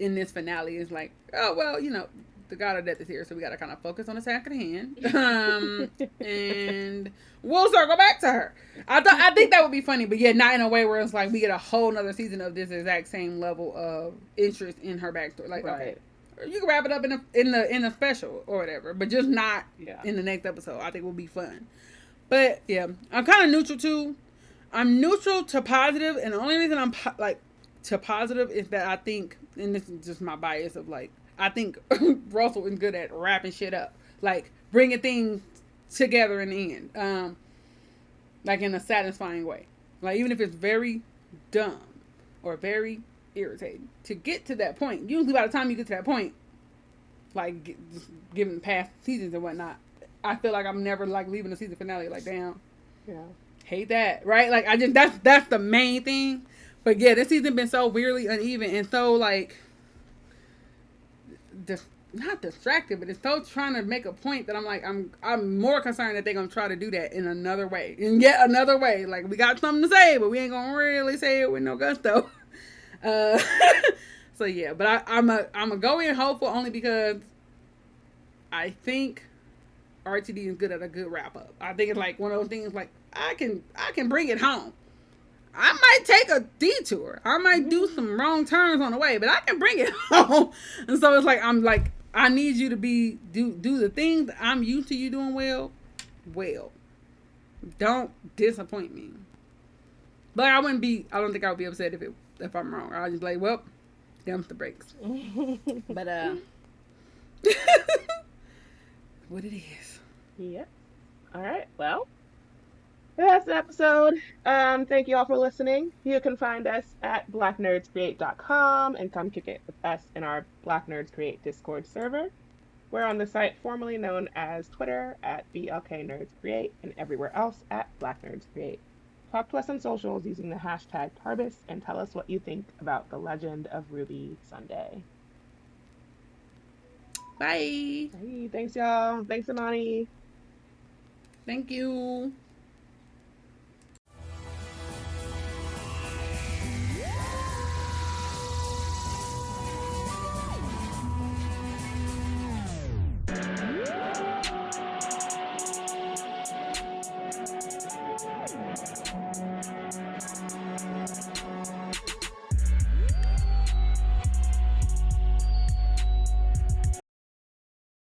in this finale. It's like, oh, well, you know, the god of death is here, so we got to kind of focus on the task at hand. And we'll circle back to her. I think that would be funny, but yeah, not in a way where it's like we get a whole nother season of this exact same level of interest in her backstory. Like, right. Okay, you can wrap it up in the special or whatever, but just not Yeah. in the next episode. I think will be fun. But yeah, I'm kind of neutral too. I'm neutral to positive, and the only reason I'm to positive is that I think, and this is just my bias of like, I think Russell is good at wrapping shit up, like bringing things together in the end, like in a satisfying way. Like even if it's very dumb or very irritating, to get to that point, usually by the time you get to that point, like given past seasons and whatnot, I feel like I'm never like leaving the season finale like, damn, Yeah. hate that, right? Like I just that's the main thing. But yeah, this season been so weirdly uneven and so like not distracted, but it's so trying to make a point that I'm like I'm more concerned that they're gonna try to do that in another way, in yet another way. Like we got something to say, but we ain't gonna really say it with no gusto. So yeah, but I'm a go in hopeful only because I think RTD is good at a good wrap up. I think it's like one of those things like I can bring it home. I might take a detour. I might do some wrong turns on the way, but I can bring it home. And so it's like I'm like I need you to do the things that I'm used to you doing well. Don't disappoint me. But I don't think I would be upset if I'm wrong. I'll just be like, well, them's the breaks. But what it is. Yep. All right. Well, that's the episode. Thank you all for listening. You can find us at blacknerdscreate.com and come kick it with us in our Black Nerds Create Discord server. We're on the site formerly known as Twitter at BLKNerdsCreate and everywhere else at Black Nerds Create. Talk to us on socials using the hashtag Tarbis and tell us what you think about the legend of Ruby Sunday. Bye. Hey, thanks y'all. Thanks, Imani. Thank you.